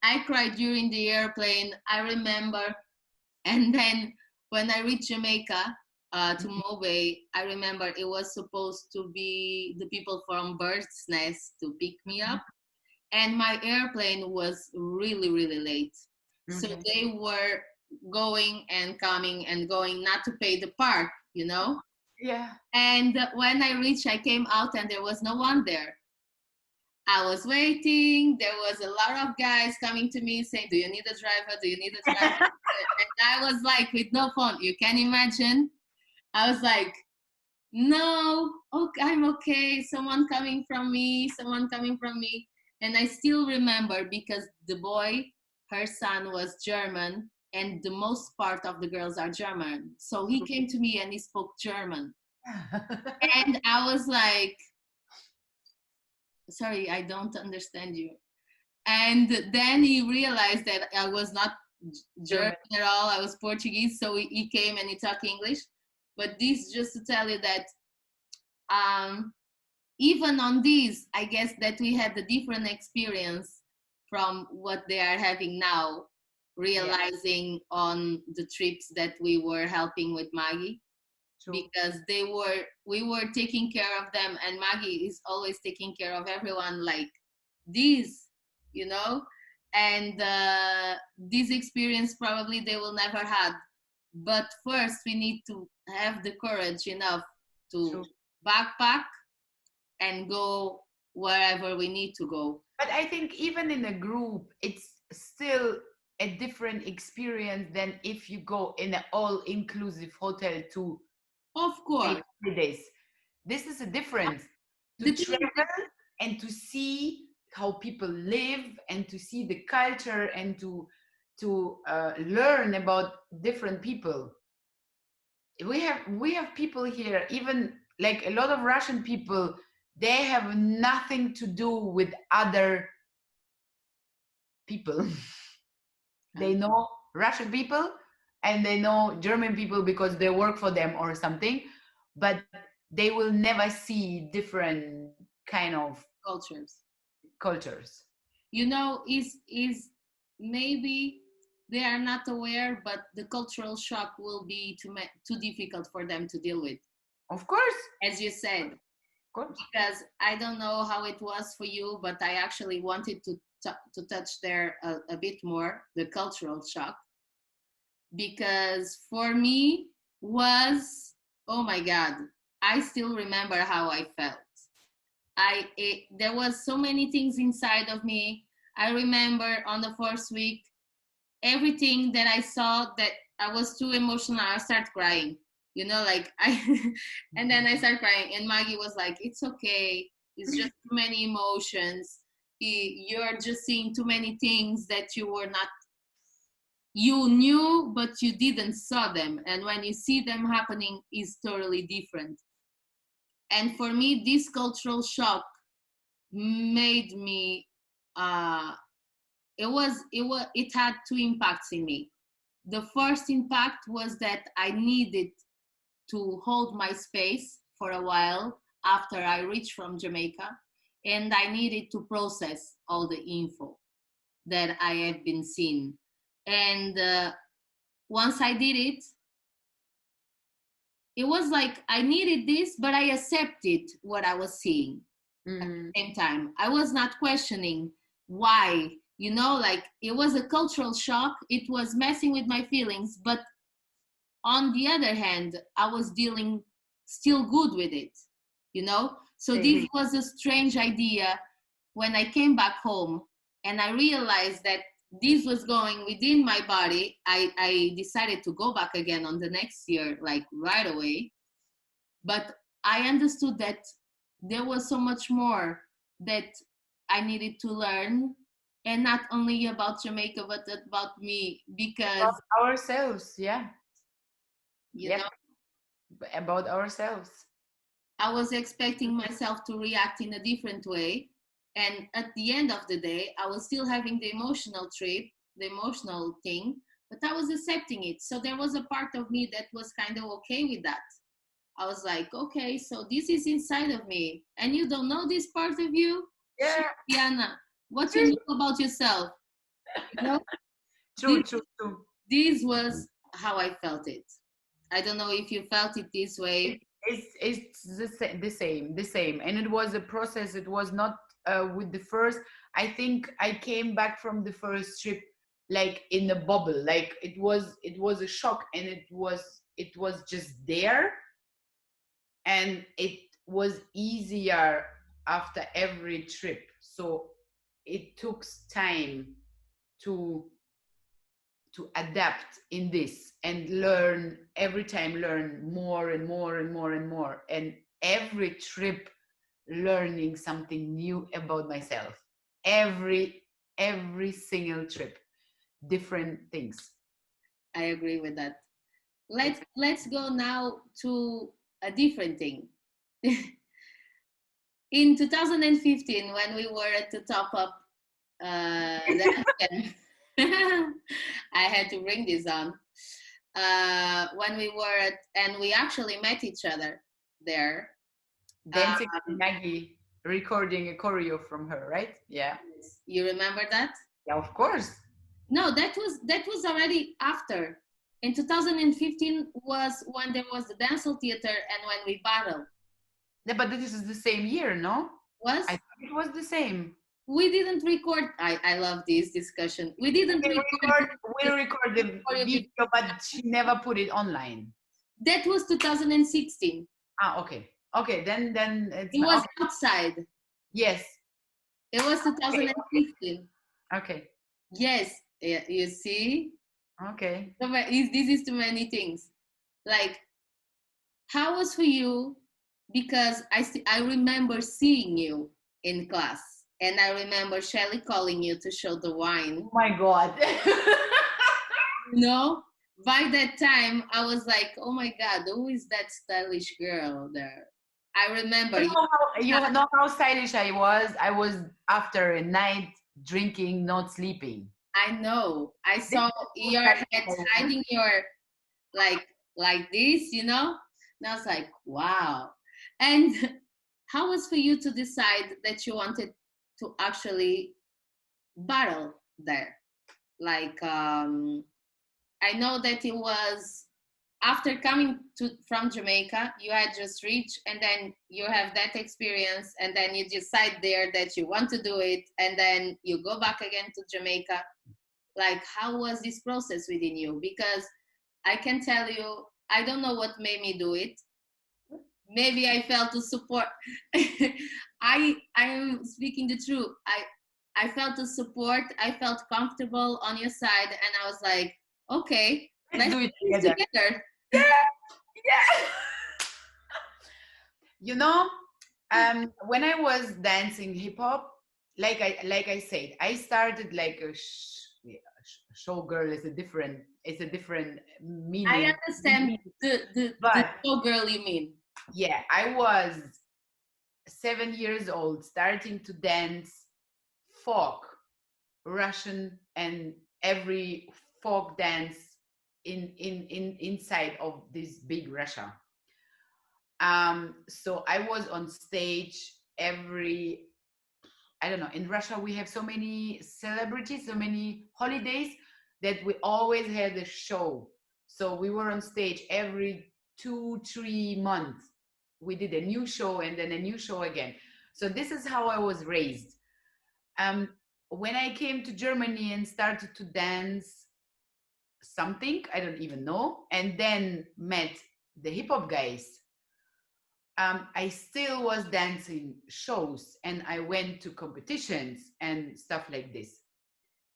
I cried during the airplane, I remember. And then when I reached Jamaica, to Mobay, I remember it was supposed to be the people from Bird's Nest to pick me up. And my airplane was really, really late. So Okay. they were going and coming and going, not to pay the park, Yeah. And when I reached, I came out and there was no one there. I was waiting. There was a lot of guys coming to me saying, do you need a driver? Do you need a driver? And I was like, with no phone. You can imagine. I was like, no, okay, I'm okay. Someone coming from me, someone coming from me. And I still remember, because the boy, her son was German, and the most part of the girls are German. So he came to me and he spoke German. And I was like, sorry, I don't understand you. And then he realized that I was not German at all. I was Portuguese. So he came and he talked English. But this just to tell you that even on these, I guess that we had a different experience from what they are having now, realizing on the trips that we were helping with Maggie. True. Because we were taking care of them, and Maggie is always taking care of everyone like this, and this experience probably they will never had. But first we need to have the courage enough to True. Backpack and go wherever we need to go. But I think even in a group, it's still a different experience than if you go in an all-inclusive hotel to, of course, 3 days. This is a difference. To travel and to see how people live, and to see the culture, and to learn about different people. We have people here, even like a lot of Russian people, they have nothing to do with other people. They know Russian people and they know German people because they work for them or something, but they will never see different kind of cultures. You know, is maybe they are not aware, but the cultural shock will be too difficult for them to deal with, Of course, as you said. of course. Because I don't know how it was for you, but I actually wanted to touch there a bit more, the cultural shock, because for me was, oh my God, I still remember how I felt. There was so many things inside of me. I remember on the first week, everything that I saw that I was too emotional, I start crying. You know, like and then I start crying, and Maggie was like, "It's okay. It's just too many emotions. You're just seeing too many things that you knew, but you didn't saw them. And when you see them happening, is totally different." And for me, this cultural shock made me. It had two impacts in me. The first impact was that I needed to hold my space for a while after I reached from Jamaica, and I needed to process all the info that I have been seeing. And once I did it, it was like I needed this, but I accepted what I was seeing. At the same time, I was not questioning why, you know, like it was a cultural shock. It was messing with my feelings, but on the other hand, I was dealing still good with it, you know? So this was a strange idea when I came back home and I realized that this was going within my body. I decided to go back again on the next year, like right away. But I understood that there was so much more that I needed to learn, and not only about Jamaica, but about me, because About ourselves, yeah. you Yep. know, About ourselves. I was expecting myself to react in a different way. And at the end of the day, I was still having the emotional trip, the emotional thing, but I was accepting it. So there was a part of me that was kind of okay with that. I was like, okay, so this is inside of me. And you don't know this part of you? Yeah. Shit, Diana, what you know about yourself? You know? True, this, true, true. this was how I felt it. I don't know if you felt it this way. It's the same, and it was a process. It was not with the first. I think I came back from the first trip like in a bubble. Like it was a shock, and it was just there, and it was easier after every trip. So it took time to adapt in this and learn every time, learn more and more and more and more, and every trip learning something new about myself, every single trip, different things. I agree with that. Let's go now to a different thing. In 2015, when we were at the top up, the I had to bring this on. When we were and we actually met each other there. Dancing with Maggie, recording a choreo from her, right? Yeah. You remember that? Yeah, of course. No, that was already after. In 2015 was when there was the Dancehall Theater and when we battled. Yeah, but this is the same year, no? Was? I think it was the same. We didn't record. I love this discussion. We didn't record. We record the video, but she never put it online. That was 2016. Ah, okay. Okay, then it was okay. outside. Yes. It was 2015. Okay. Yes. Yeah, you see? Okay. This is too many things. Like, how was for you? Because I remember seeing you in class, and I remember Shelly calling you to show the wine. Oh my God. You know, by that time I was like, oh my God, who is that stylish girl there? I remember. You know how stylish I was? I was after a night drinking, not sleeping. I know. I saw your head hiding your like this, you know? And I was like, wow. And how was for you to decide that you wanted to actually battle there? Like, I know that it was after coming from Jamaica, you had just reached, and then you have that experience, and then you decide there that you want to do it, and then you go back again to Jamaica. Like, how was this process within you? Because I can tell you, I don't know what made me do it. Maybe I felt to support. I am speaking the truth. I felt the support. I felt comfortable on your side, and I was like, okay, let's do it do this together. together. Yeah. You know, when I was dancing hip hop, like I said, I started like a showgirl is a different meaning. I understand the But showgirl you mean. yeah, I was 7 years old, starting to dance folk, Russian, and every folk dance in inside of this big Russia. So I was on stage every, I don't know, in Russia we have so many celebrities, so many holidays that we always had a show. So we were on stage every 2-3 months. We did a new show and then a new show again. So this is how I was raised. When I came to Germany and started to dance something, I don't even know, and then met the hip hop guys, I still was dancing shows and I went to competitions and stuff like this.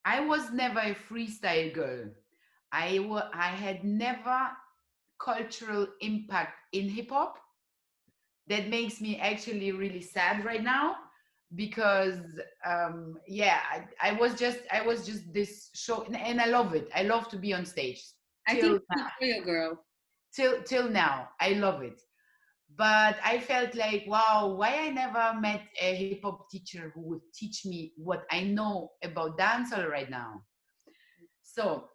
I was never a freestyle girl. I had never cultural impact in hip hop. That makes me actually really sad right now because yeah, I was just this show, and I love it. I love to be on stage. I think it's for you, girl. Till now, I love it. But I felt like, wow, why I never met a hip hop teacher who would teach me what I know about dancehall right now. So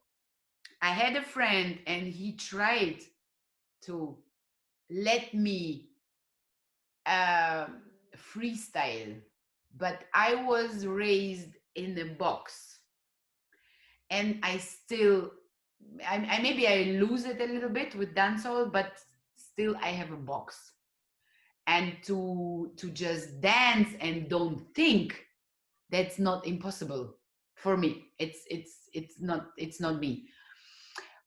I had a friend and he tried to let me freestyle, but I was raised in a box, and I still, I maybe I lose it a little bit with dancehall, but still I have a box. And to just dance and don't think, that's not impossible for me. It's not me.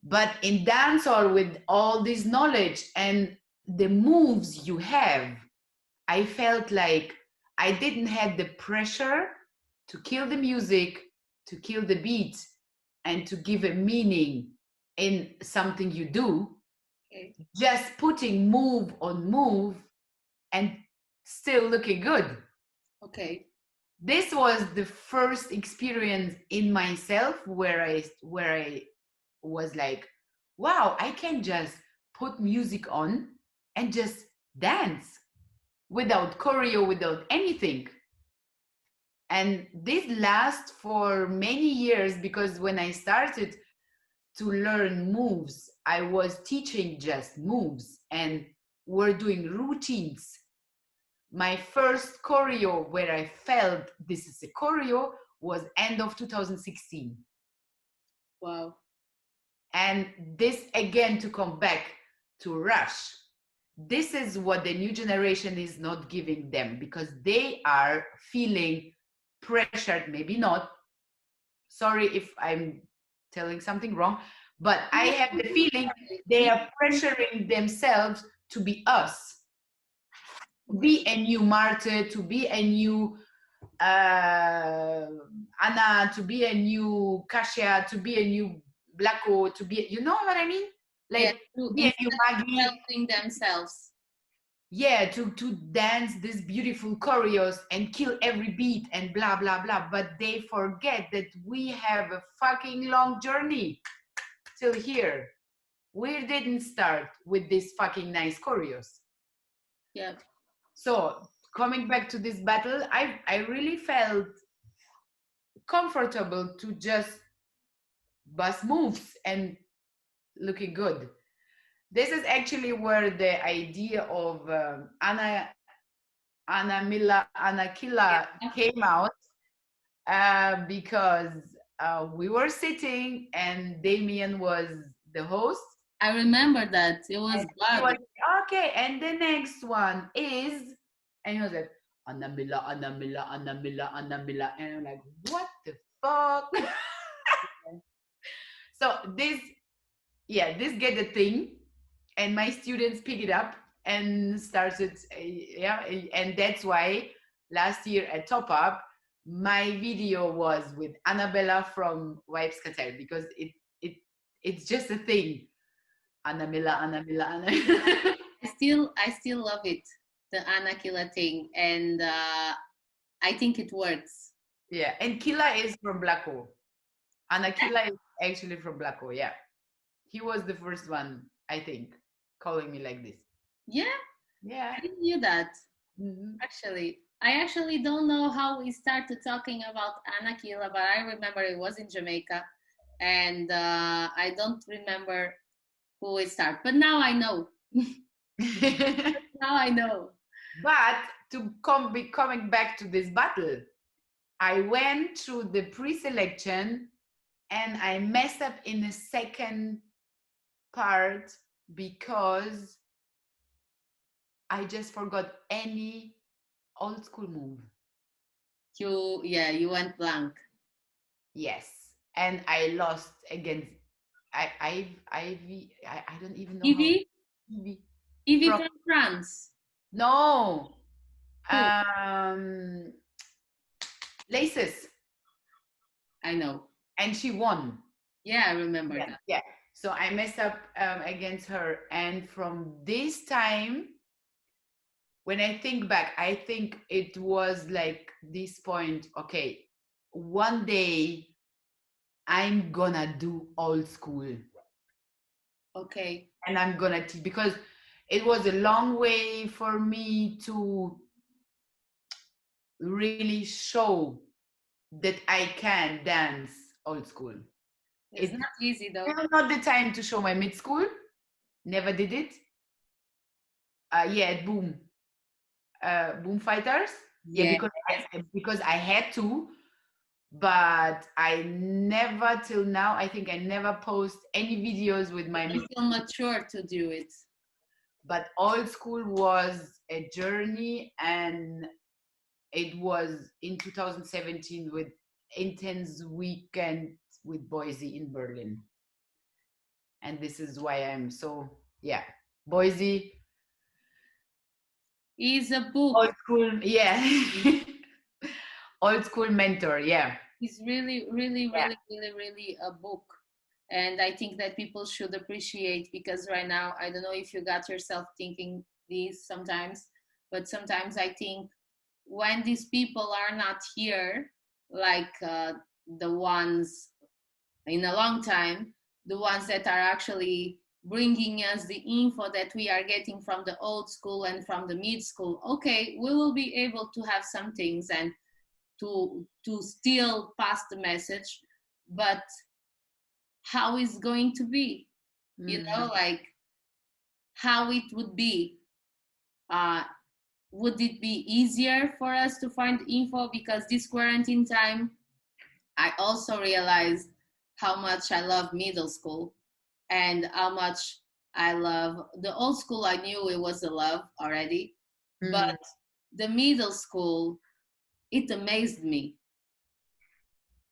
But in dancehall, with all this knowledge and the moves you have, I felt like I didn't have the pressure to kill the music, to kill the beat, and to give a meaning in something you do. Okay. Just putting move on move and still looking good. Okay. This was the first experience in myself where I was like, wow, I can just put music on and just dance without choreo, without anything. And this lasts for many years, because when I started to learn moves, I was teaching just moves and we're doing routines. My first choreo where I felt this is a choreo was end of 2016. Wow. And this again, to come back to Rush, this is what the new generation is not giving them, because they are feeling pressured, maybe not. Sorry if I'm telling something wrong, but I have the feeling they are pressuring themselves to be us, to be a new Marte, to be a new Anna, to be a new Kasia, to be a new Blacko, to be, you know what I mean? Like, Yeah, to be a new Maggie. helping themselves. Yeah, to dance this beautiful choreos and kill every beat and blah, blah, blah. But they forget that we have a fucking long journey till here. We didn't start with these fucking nice choreos. Yeah. So coming back to this battle, I really felt comfortable to just bust moves and looking good. This is actually where the idea of Anna Anakila came out because we were sitting and Damien was the host. I remember that. It was And he bad. was, okay, and the next one is, and he was like, Anamila, Anamila, Anamila, Anamila. And I'm like, what the fuck? So this get the thing, and my students pick it up and started, and that's why last year at Top Up, my video was with Annabella from Wipes Qatar because it's just a thing. Annabella, Annabella, Annabella. I still love it, the Anakila thing, and I think it works. Yeah, and Kila is from Blacko. Anakila is actually from Blacko. Yeah, he was the first one, I think, calling me like this. Yeah, Yeah. I didn't knew that. Mm-hmm. Actually, I actually don't know how we started talking about Anakila, but I remember it was in Jamaica, and I don't remember who it started. But now I know. Now I know. But to be coming back to this battle, I went through the pre-selection and I messed up in the second part because I just forgot any old school move. You went blank. Yes, and I lost against I don't even know Evie? how. Evie. Evie from France. No. Who? Laces. I know. And she won. Yeah, I remember that. Yeah. So I messed up against her. And from this time, when I think back, I think it was like this point, okay, one day I'm gonna do old school. Okay. And I'm gonna teach, because it was a long way for me to really show that I can dance old school. It's not easy though. Not the time to show my mid school. Never did it. Yeah, Boom. Boom Fighters. Yeah, because I had to, but I never till now, I think I never post any videos with my mid. Feel mature to do it. But old school was a journey, and it was in 2017 with intense weekend with Boise in Berlin. And this is why I'm so, yeah, Boise. He's a book. Old school, yeah. Old school mentor, yeah. He's really a book. And I think that people should appreciate, because right now, I don't know if you got yourself thinking these sometimes, but sometimes I think when these people are not here, like the ones in a long time, the ones that are actually bringing us the info that we are getting from the old school and from the mid school, okay, we will be able to have some things and to still pass the message, but how is going to be, you know, like how it would be, would it be easier for us to find info? Because this quarantine time, I also realized how much I love middle school and how much I love the old school. I knew it was a love already, but the middle school, it amazed me.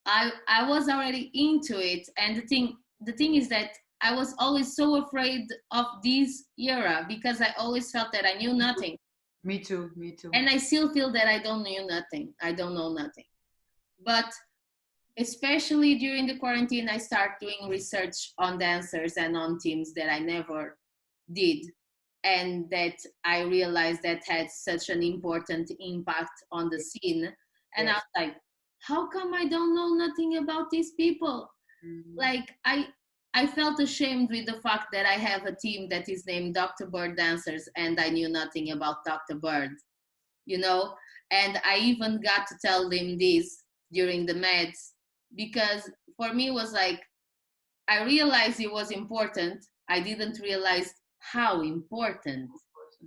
I was already into it, and the thing is that I was always so afraid of this era because I always felt that I knew nothing. Me too. And I still feel that I don't know nothing. I don't know nothing. But especially during the quarantine, I started doing research on dancers and on teams that I never did, and that I realized that had such an important impact on the scene. And I was like, how come I don't know nothing about these people? Like I felt ashamed with the fact that I have a team that is named Dr. Bird Dancers and I knew nothing about Dr. Bird, you know? And I even got to tell them this during the Medz, because for me it was like, I realized it was important. I didn't realize how important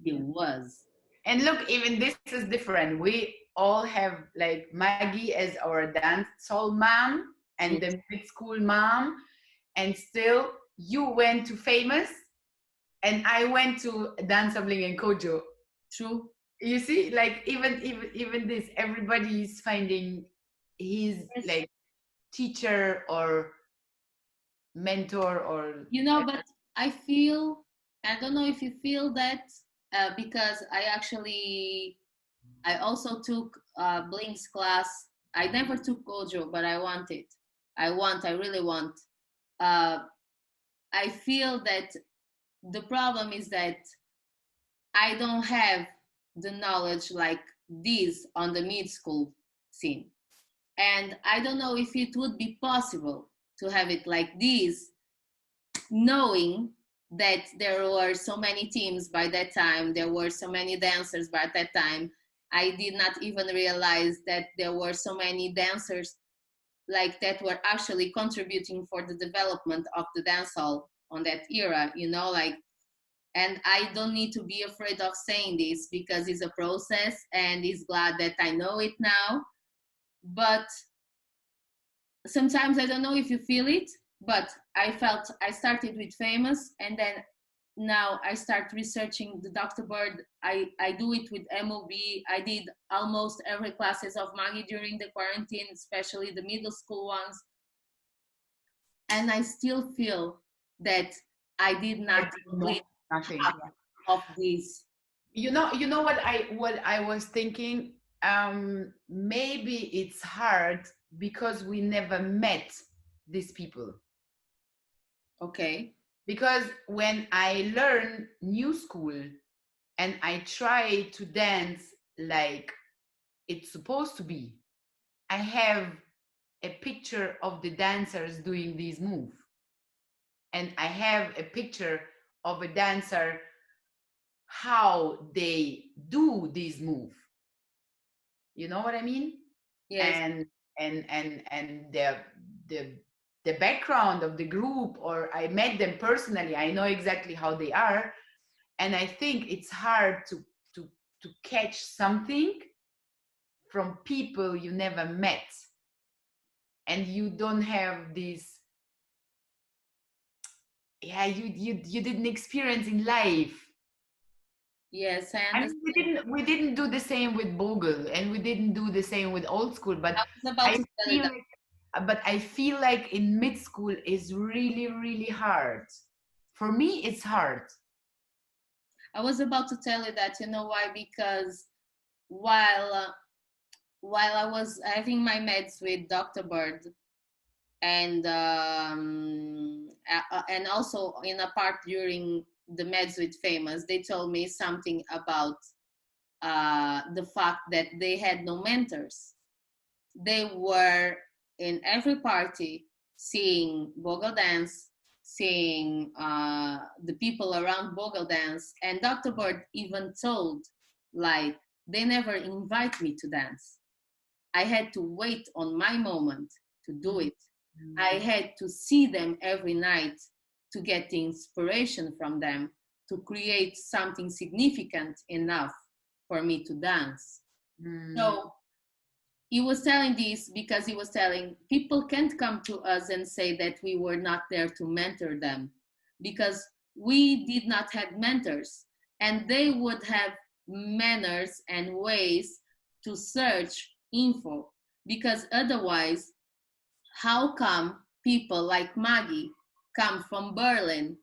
it was. And look, even this is different. We all have like Maggie as our dancehall mom and the mid school mom, and still you went to Famous and I went to Dancing and Kojo. True. You see, like even this, everybody is finding his Yes. like teacher or mentor or You know, but I feel, I don't know if you feel that, because I also took Blink's class. I never took Gojo, but I want it. I really want. Uh, I feel that the problem is that I don't have the knowledge like this on the mid school scene. And I don't know if it would be possible to have it like this, knowing that there were so many teams by that time, there were so many dancers by that time. I did not even realize that there were so many dancers like that were actually contributing for the development of the dancehall on that era, you know, like, and I don't need to be afraid of saying this because it's a process and it's glad that I know it now. But sometimes I don't know if you feel it, but I started with Famous, and then now I start researching the Dr. Bird. I do it with MOB. I did almost every classes of Maggie during the quarantine, especially the middle school ones. And I still feel that I did not complete nothing of this. You know what I was thinking. Maybe it's hard because we never met these people. Okay. Because when I learn new school and I try to dance like it's supposed to be, I have a picture of the dancers doing this move. And I have a picture of a dancer how they do this move. You know what I mean? Yes. And the background of the group, or I met them personally, I know exactly how they are. And I think it's hard to catch something from people you never met, and you don't have this, yeah, you didn't experience in life. Yes, I I understand. mean, we didn't do the same with Bogle, and we didn't do the same with old school. But I was about I to tell you feel that. but I feel like in mid school is really, really hard. For me, it's hard. I was about to tell you that. You know why? Because while uh, while I was having my meds with Dr. Bird, and also in a part during the meds with Famous, they told me something about the fact that they had no mentors. They were in every party seeing Bogle dance, seeing the people around Bogle dance, and Dr. Bird even told, like, they never invite me to dance. I had to wait on my moment to do it. I had to see them every night to get the inspiration from them to create something significant enough for me to dance. So he was telling this because he was telling people can't come to us and say that we were not there to mentor them, because we did not have mentors, and they would have manners and ways to search info, because otherwise how come people like Maggie come from Berlin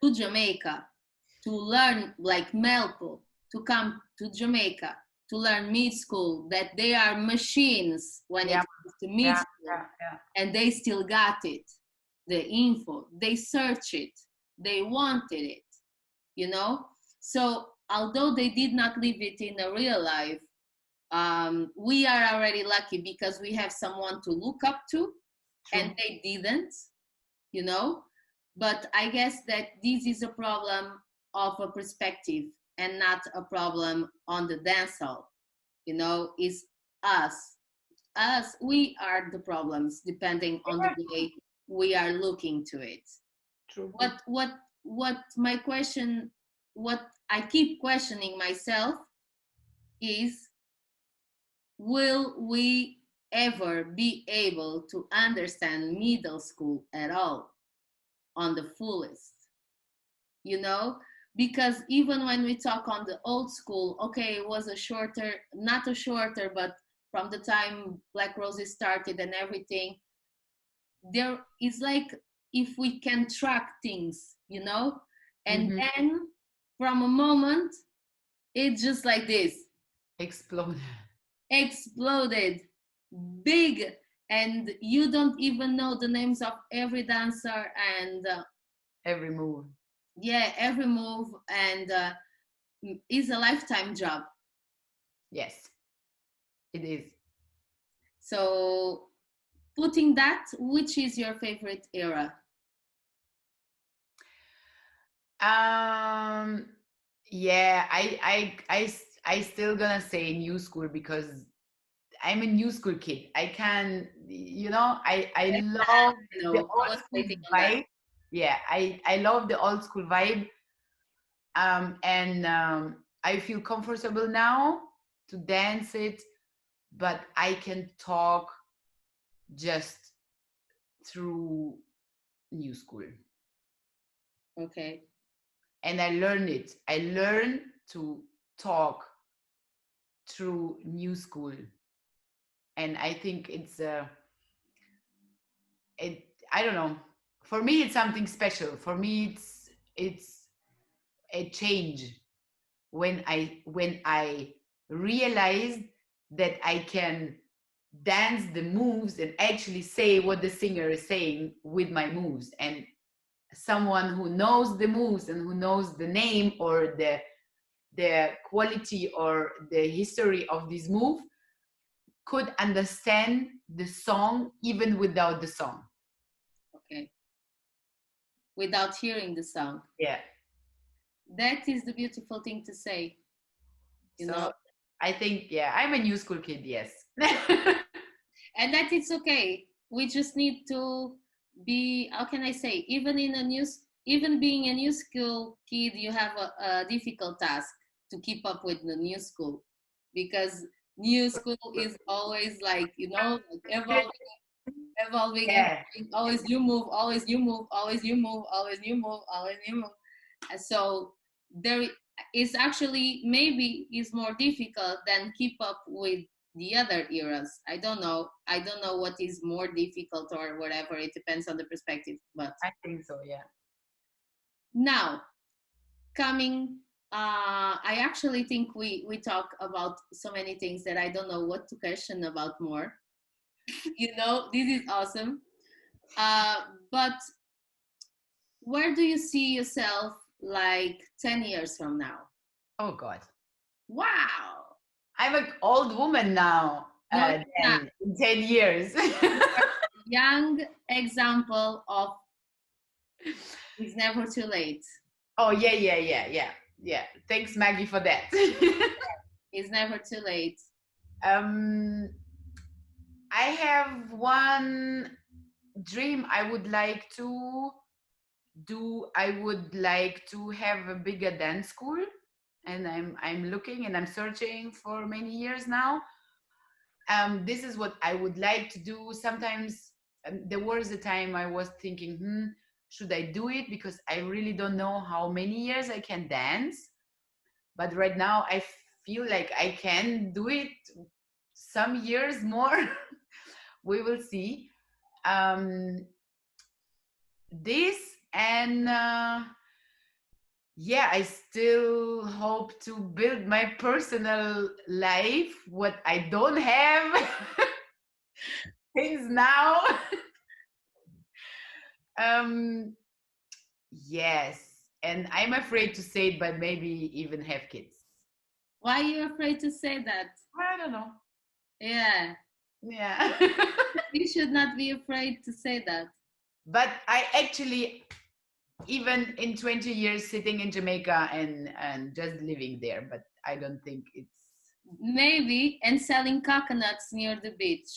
to Jamaica to learn, like Melko, to come to Jamaica to learn mid school, that they are machines when it comes to mid school, and they still got it, the info, they search it, they wanted it, you know? So although they did not live it in a real life, we are already lucky because we have someone to look up to. True. And they didn't, you know? But I guess that this is a problem of a perspective and not a problem on the dance hall. You know, it's us. Us, we are the problems depending on the way we are looking to it. True. What my question, what I keep questioning myself is, will we ever be able to understand middle school at all on the fullest? You know, because even when we talk on the old school, okay, it was a shorter, not a shorter, but from the time Black Roses started and everything, there is like, if we can track things, you know, and Mm-hmm. then from a moment, it's just like this, Explode. exploded, big, and you don't even know the names of every dancer and Every move. yeah, every move, and it's a lifetime job. Yes, it is. So putting that, which is your favorite era? Um, yeah, I still gonna say new school because I'm a new school kid. I can, I love the No, I old was school waiting on that. vibe. Yeah, I love the old school vibe. And I feel comfortable now to dance it, but I can talk just through new school. Okay. And I learn it. I learn to talk through new school. And I think it, I don't know. For me, it's something special. For me, it's a change when I realized that I can dance the moves and actually say what the singer is saying with my moves. And someone who knows the moves and who knows the name or the quality or the history of this move could understand the song even without the song. Okay. Without hearing the song. Yeah. That is the beautiful thing to say, you know, So I think, yeah, I'm a new school kid, yes. and that it's okay. We just need to be, how can I say, even being a new school kid, you have a difficult task to keep up with the new school, because new school is always like, you know, like evolving, Yeah. evolving, always you move, always you move, always you move, always you move, always you move. And so there is actually, maybe is more difficult than keep up with the other eras. I don't know what is more difficult or whatever. It depends on the perspective. But I think so, yeah. now, coming, I actually think we talk about so many things that I don't know what to question about more. You know, this is awesome. Uh, but where do you see yourself like 10 years from now? Oh God. Wow. I'm an old woman now. No, you're not. Then in 10 years. Young example of it's never too late. Oh yeah, yeah, yeah, yeah, yeah. Thanks, Maggie, for that. It's never too late. um, I have one dream I would like to do. I would like to have a bigger dance school, and I'm looking and I'm searching for many years now. This is what I would like to do. Sometimes there was a time I was thinking, should I do it? Because I really don't know how many years I can dance. But right now I feel like I can do it some years more. We will see. Um, this and yeah, I still hope to build my personal life, what I don't have. Things now. um, yes, and I'm afraid to say it, but maybe even have kids. Why are you afraid to say that? I don't know. Yeah. Yeah. You should not be afraid to say that. But I actually, even in 20 years, sitting in Jamaica and just living there, but I don't think it's. Maybe, and selling coconuts near the beach.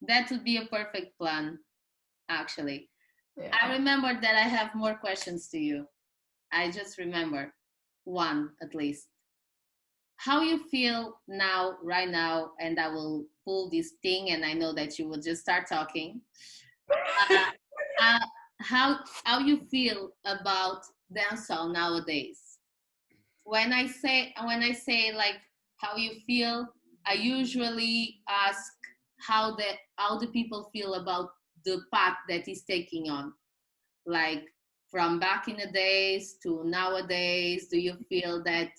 That would be a perfect plan, actually. Yeah. I remember that I have more questions to you. I just remember one at least. how you feel now, right now, and I will pull this thing, and I know that you will just start talking. Uh, uh, how you feel about dancehall nowadays? When I say like how you feel, I usually ask how the people feel about the path that is taking on, like from back in the days to nowadays. Do you feel that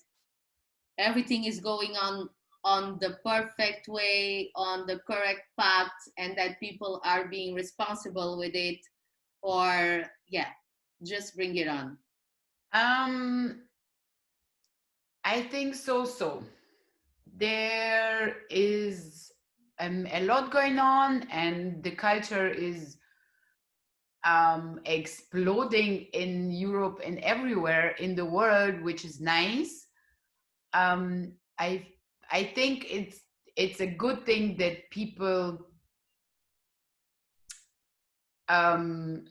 everything is going on the perfect way, on the correct path, and that people are being responsible with it? Or yeah, just bring it on. Um, I think so. There is a lot going on, and the culture is exploding in Europe and everywhere in the world, which is nice. Um, I I think it's a good thing that people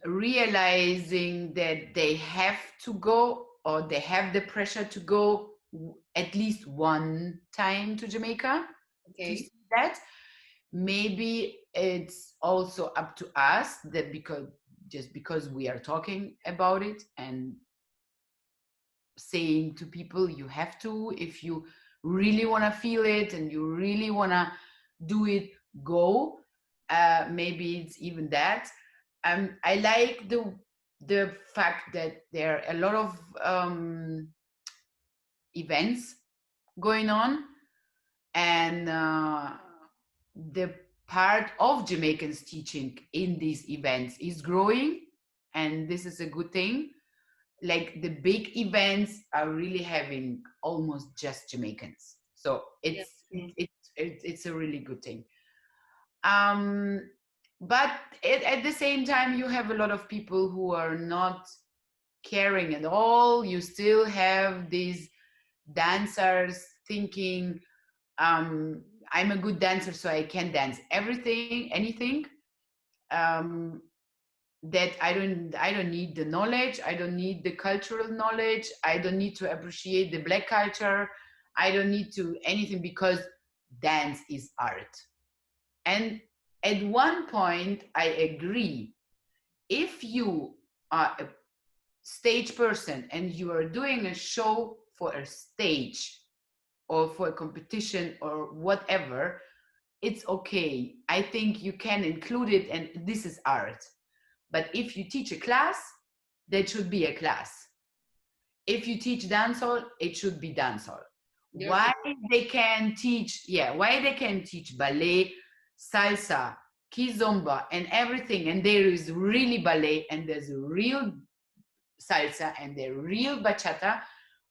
realizing that they have to go, or they have the pressure to go at least one time to Jamaica to Okay. see that. Maybe it's also up to us, that because we are talking about it and saying to people, you have to, if you really want to feel it and you really want to do it, go. Maybe it's even that. I like the fact that there are a lot of events going on, and the part of Jamaicans teaching in these events is growing, and this is a good thing. Like the big events are really having almost just Jamaicans, so Yeah. it's a really good thing. Um, but at the same time, you have a lot of people who are not caring at all. You still have these dancers thinking, I'm a good dancer, so I can dance anything. Um, that I don't need the knowledge, I don't need the cultural knowledge, I don't need to appreciate the black culture, I don't need to anything, because dance is art. And at one point I agree, if you are a stage person and you are doing a show for a stage or for a competition or whatever, it's okay. I think you can include it, and this is art. But if you teach a class, that should be a class. If you teach dancehall, it should be dancehall. There's Why they can teach, why they can teach ballet, salsa, kizomba, and everything, and there is really ballet, and there's real salsa, and the real bachata,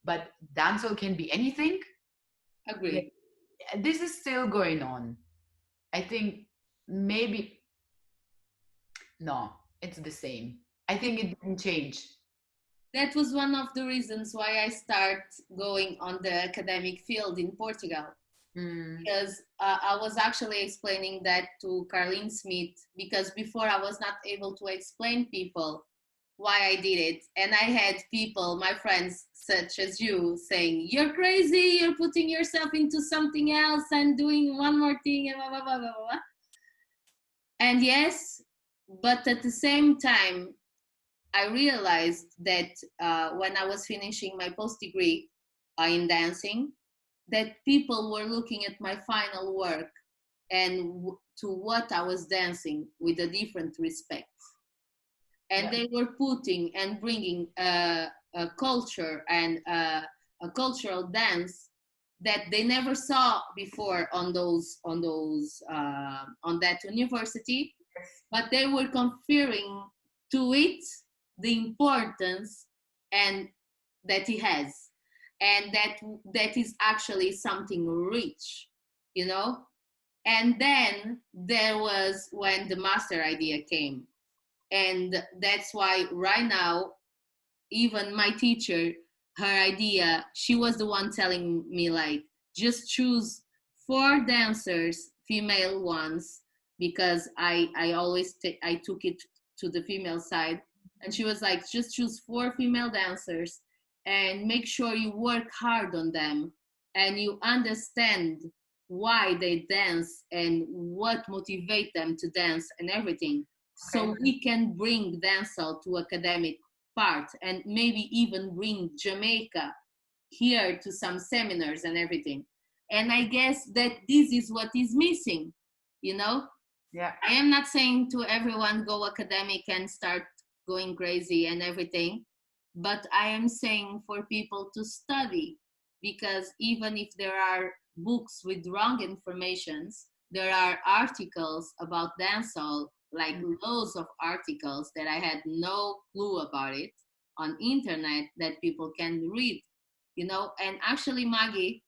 but dancehall can be anything. Agree. This is still going on. I think maybe no, it's the same. I think it didn't change. That was one of the reasons why I start going on the academic field in Portugal, Mm, because I was actually explaining that to Carlene Smith, because before I was not able to explain people why I did it. And I had people, my friends such as you, saying, "You're crazy, you're putting yourself into something else and doing one more thing," and blah, blah, blah, blah, blah. And yes, but at the same time, I realized that when I was finishing my post degree in dancing, that people were looking at my final work and to what I was dancing with a different respect. And yeah, they were putting and bringing a culture and a cultural dance that they never saw before on that university, but they were conferring to it the importance and that it has, and that is actually something rich, you know. And then there was when the master idea came, and that's why right now, even my teacher, her idea, she was the one telling me like, just choose 4 dancers, female ones, because I took it to the female side, and she was like, just choose 4 female dancers and make sure you work hard on them, and you understand why they dance and what motivate them to dance and everything. So Okay. we can bring dancehall to academic part and maybe even bring Jamaica here to some seminars and everything. And I guess that this is what is missing, you know? Yeah. I am not saying to everyone go academic and start going crazy and everything, but I am saying for people to study, because even if there are books with wrong informations, there are articles about dancehall, like loads of articles that I had no clue about it on internet that people can read, you know. And actually Maggie,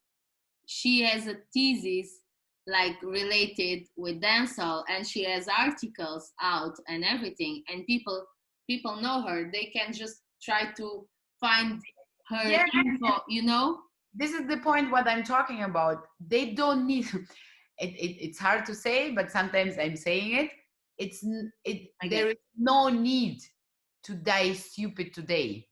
she has a thesis like related with dancehall, and she has articles out and everything, and people know her. They can just try to find her Yeah. info, you know. This is the point what I'm talking about. They don't need it's hard to say, but sometimes I'm saying it. I guess. There is no need to die stupid today.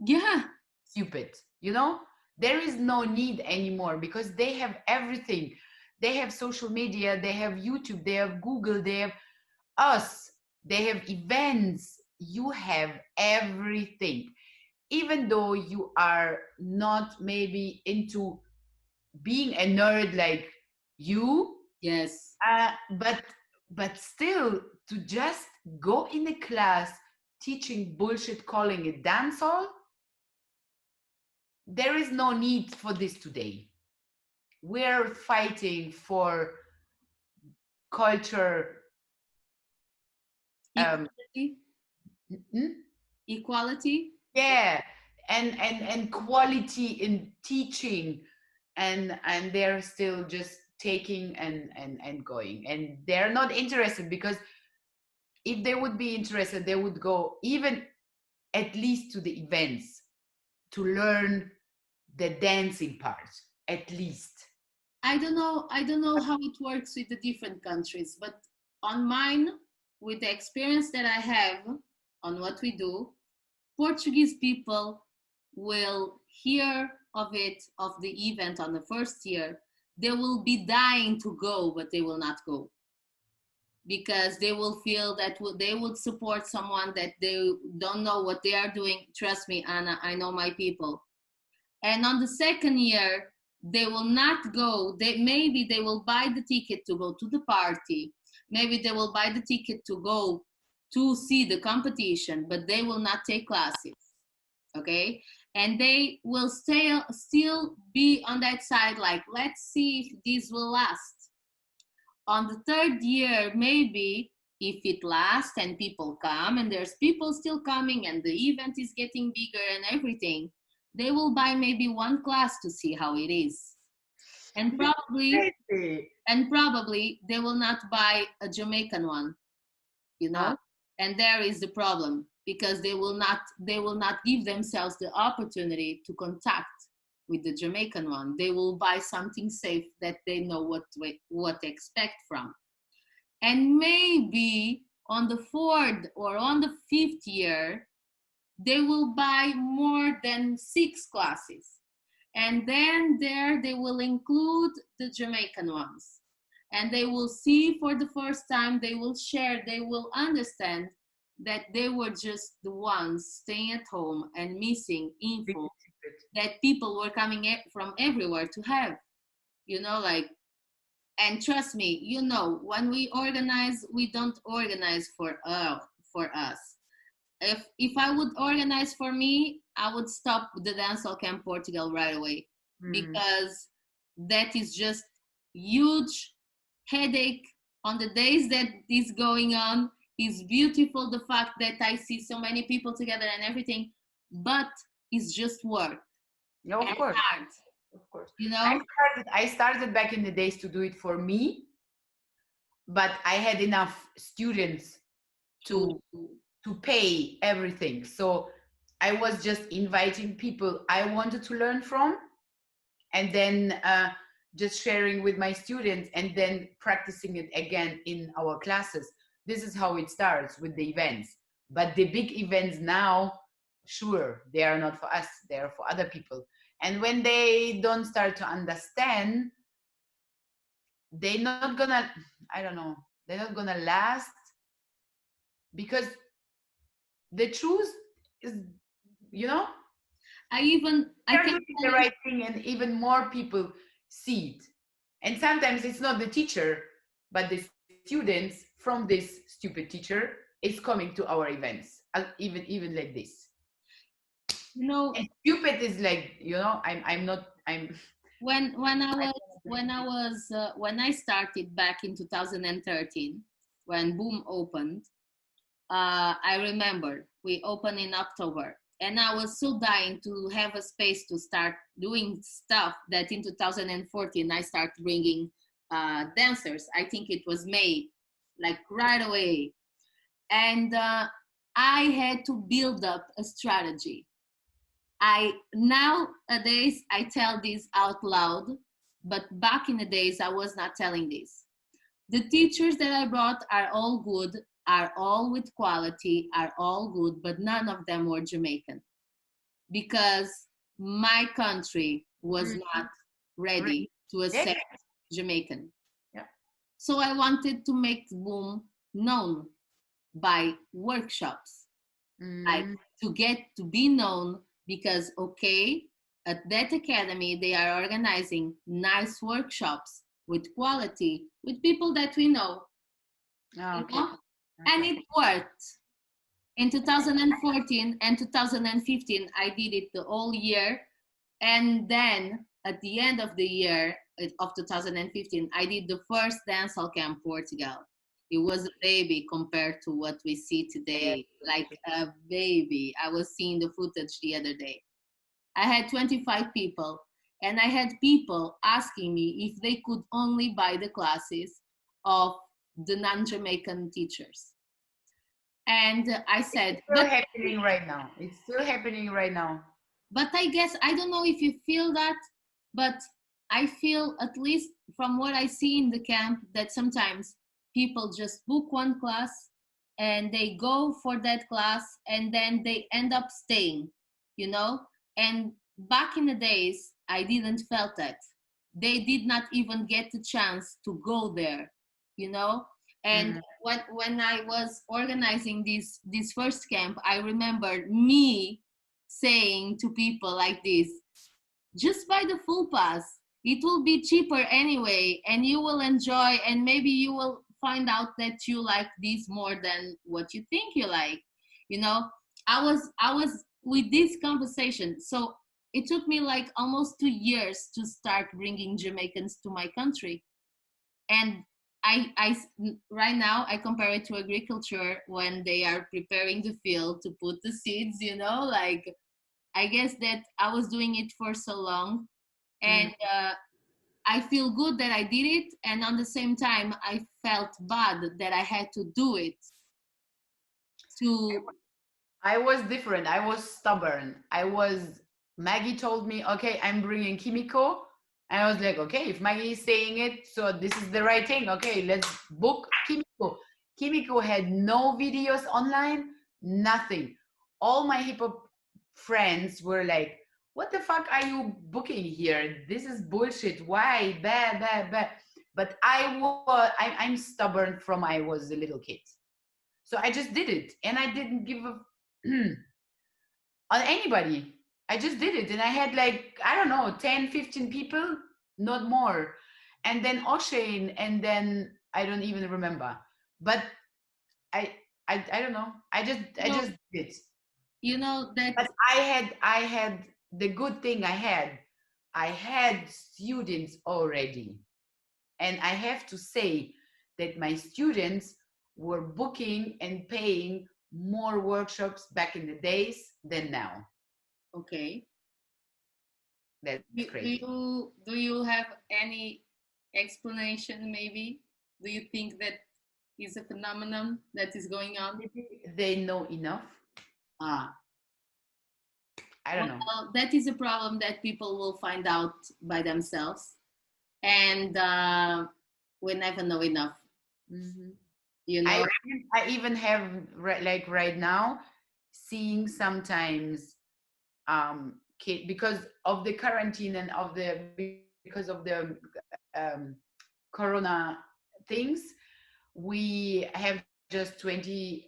Yeah. Stupid, you know? There is no need anymore because they have everything. They have social media, they have YouTube, they have Google, they have us, they have events. You have everything. Even though you are not maybe into being a nerd like you, Yes. uh, but but still to just go in a class teaching bullshit, calling it dancehall, there is no need for this today. We're fighting for culture. Um, Equality. mm, Equality. yeah, and quality in teaching, and they're still just taking and going, and they're not interested, because if they would be interested, they would go even at least to the events to learn the dancing part, at least. I don't know how it works with the different countries, but on mine, with the experience that I have on what we do, Portuguese people will hear of it, of the event on the first year. They will be dying to go, but they will not go because they will feel that they would support someone that they don't know what they are doing. Trust me, Anna, I know my people. And on the second year, they will not go. Maybe they will buy the ticket to go to the party. Maybe they will buy the ticket to go to see the competition, but they will not take classes. Okay? And they will still be on that side, like, let's see if this will last. On the third year, maybe if it lasts and people come and there's people still coming and the event is getting bigger and everything, they will buy maybe one class to see how it is. And probably they will not buy a Jamaican one, you know? And there is the problem, because they will not give themselves the opportunity to contact with the Jamaican one. They will buy something safe that they know what to expect from. And maybe on the fourth or on the fifth year, they will buy more than 6 classes. And then there they will include the Jamaican ones. And they will see for the first time, they will share, they will understand that they were just the ones staying at home and missing info that people were coming from everywhere to have, you know, like. And trust me, you know, when we organize, we don't organize for us. If I would organize for me, I would stop the Dancehall Camp Portugal right away, because that is just huge headache on the days that is going on. It's beautiful the fact that I see so many people together and everything, but it's just work. No, of course. Hard, Of course. you know. I started back in the days to do it for me, but I had enough students to pay everything. So I was just inviting people I wanted to learn from, and then just sharing with my students, and then practicing it again in our classes. This is how it starts with the events. But the big events now, sure, they are not for us, they are for other people. And when they don't start to understand, they're not gonna, I don't know, they're not gonna last, because the truth is, you know, I they're can doing the tell you, right thing and even more people see it. And sometimes it's not the teacher, but the students from this stupid teacher is coming to our events, even like this. you know, And stupid is like, I'm not, I'm. when I started back in 2013, when Boom opened, I remember we opened in October, and I was so dying to have a space to start doing stuff that in 2014 I started bringing dancers. I think it was May, like right away, and I had to build up a strategy. I nowadays I tell this out loud, but back in the days I was not telling this. The teachers that I brought are all good, are all with quality, are all good, but none of them were Jamaican because my country was not ready to accept Jamaican. Yeah. So I wanted to make Boom known by workshops, like to get to be known, because okay, at that academy they are organizing nice workshops with quality, with people that we know, Oh, you okay. know? And it worked. In 2014 and 2015 I did it the whole year, and then at the end of the year of 2015 I did the first dancehall camp Portugal. It was a baby compared to what we see today, like a baby. I was seeing the footage the other day. I had 25 people, and I had people asking me if they could only buy the classes of the non-Jamaican teachers. And I said, It's still happening right now. It's still happening right now. but I guess, I don't know if you feel that, but I feel, at least from what I see in the camp, that sometimes people just book one class and they go for that class and then they end up staying, you know? And back in the days, I didn't felt that. They did not even get the chance to go there, you know? And when I was organizing this first camp, I remember me saying to people like this: just buy the full pass, it will be cheaper anyway, and you will enjoy, and maybe you will find out that you like this more than what you think you like, you know. I was with this conversation, so it took me like almost 2 years to start bringing Jamaicans to my country. And I right now I compare it to agriculture when they are preparing the field to put the seeds, you know, like I guess that I was doing it for so long, and I feel good that I did it, and on the same time, I felt bad that I had to do it. I was different. I was stubborn. Maggie told me, okay, I'm bringing Kimiko. And I was like, okay, if Maggie is saying it, so this is the right thing. Okay, let's book Kimiko. Kimiko had no videos online, nothing. All my hip hop friends were like, what the fuck are you booking here? This is bullshit. Why? Bad, bad, bad. But I'm stubborn from I was a little kid. So I just did it, and I didn't give a on anybody. I just did it, and I had like, I don't know, 10, 15 people, not more. And then O'Shane, and then I don't even remember. But I I don't know. I just did. You know that. But I had the good thing I had students already. And I have to say that my students were booking and paying more workshops back in the days than now. Okay. That's Do crazy. you have any explanation? Maybe, do you think that is a phenomenon that is going on? They know enough. Ah, I don't know. well, that is a problem that people will find out by themselves, and we never know enough. Mm-hmm. You know. I even have like right now seeing sometimes kid, because of the quarantine and because of the um, corona things, we have just 20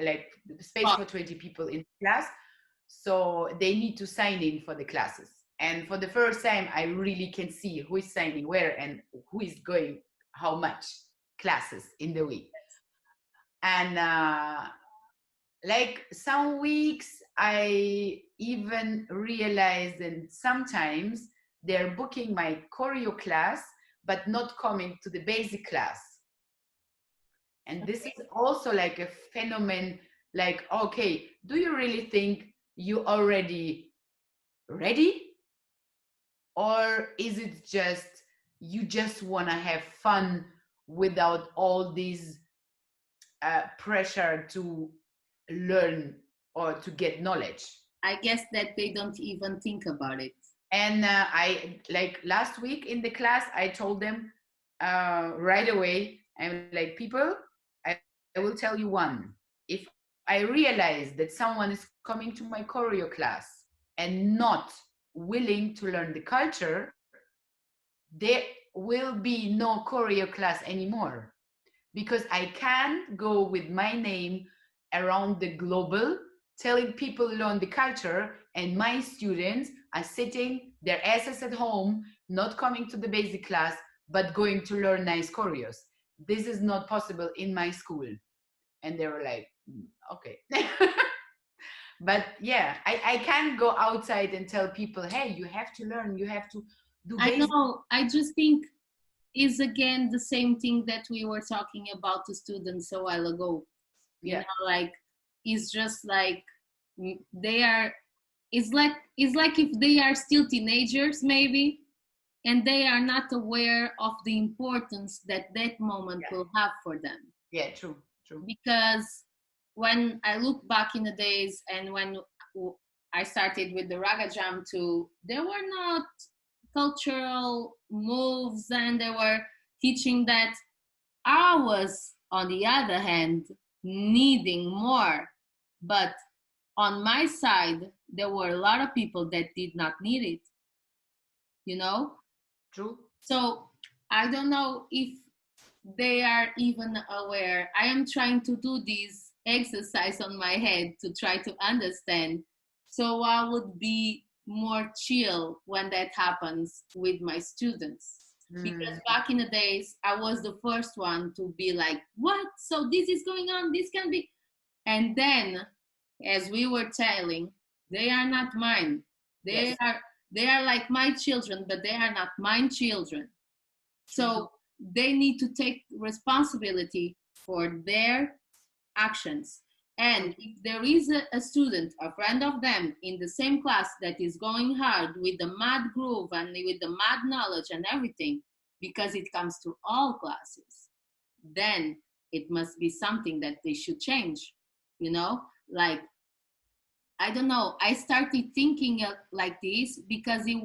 like space for Oh, 20 people in class, so they need to sign in for the classes. And for the first time, I really can see who is signing where and who is going how much classes in the week. And like some weeks I even realized, and sometimes they're booking my choreo class but not coming to the basic class. And this is also like a phenomenon, like, okay, do you really think you already ready, or is it just you just want to have fun without all these pressure to learn or to get knowledge? I guess that they don't even think about it. And I, like last week in the class, I told them right away, I'm like, people, I will tell you one. If I realize that someone is coming to my choreo class and not willing to learn the culture, there will be no choreo class anymore, because I can't go with my name around the global telling people learn the culture, and my students are sitting their asses at home, not coming to the basic class, but going to learn nice choreos. This is not possible in my school. And they were like, okay. But yeah, I can't go outside and tell people, hey, you have to learn, you have to do I basic. know. I just think is again the same thing that we were talking about the students a while ago. You Yeah. know, like it's just like they are. It's like if they are still teenagers, maybe, and they are not aware of the importance that that moment will have for them. Yeah, true. Because when I look back in the days and when I started with the raga jam too, there were not cultural moves, and they were teaching that. I was, on the other hand, needing more. But on my side, there were a lot of people that did not need it, you know? True. So I don't know if they are even aware. I am trying to do this exercise on my head to try to understand. So I would be more chill when that happens with my students. Because back in the days, I was the first one to be like, what? So this is going on, this can be. And then, as we were telling, they are not mine. They Yes. are like my children, but they are not mine children. So they need to take responsibility for their actions. And if there is a student, a friend of them in the same class that is going hard with the mad groove and with the mad knowledge and everything, because it comes to all classes, then it must be something that they should change, you know? Like, I don't know. I started thinking like this because it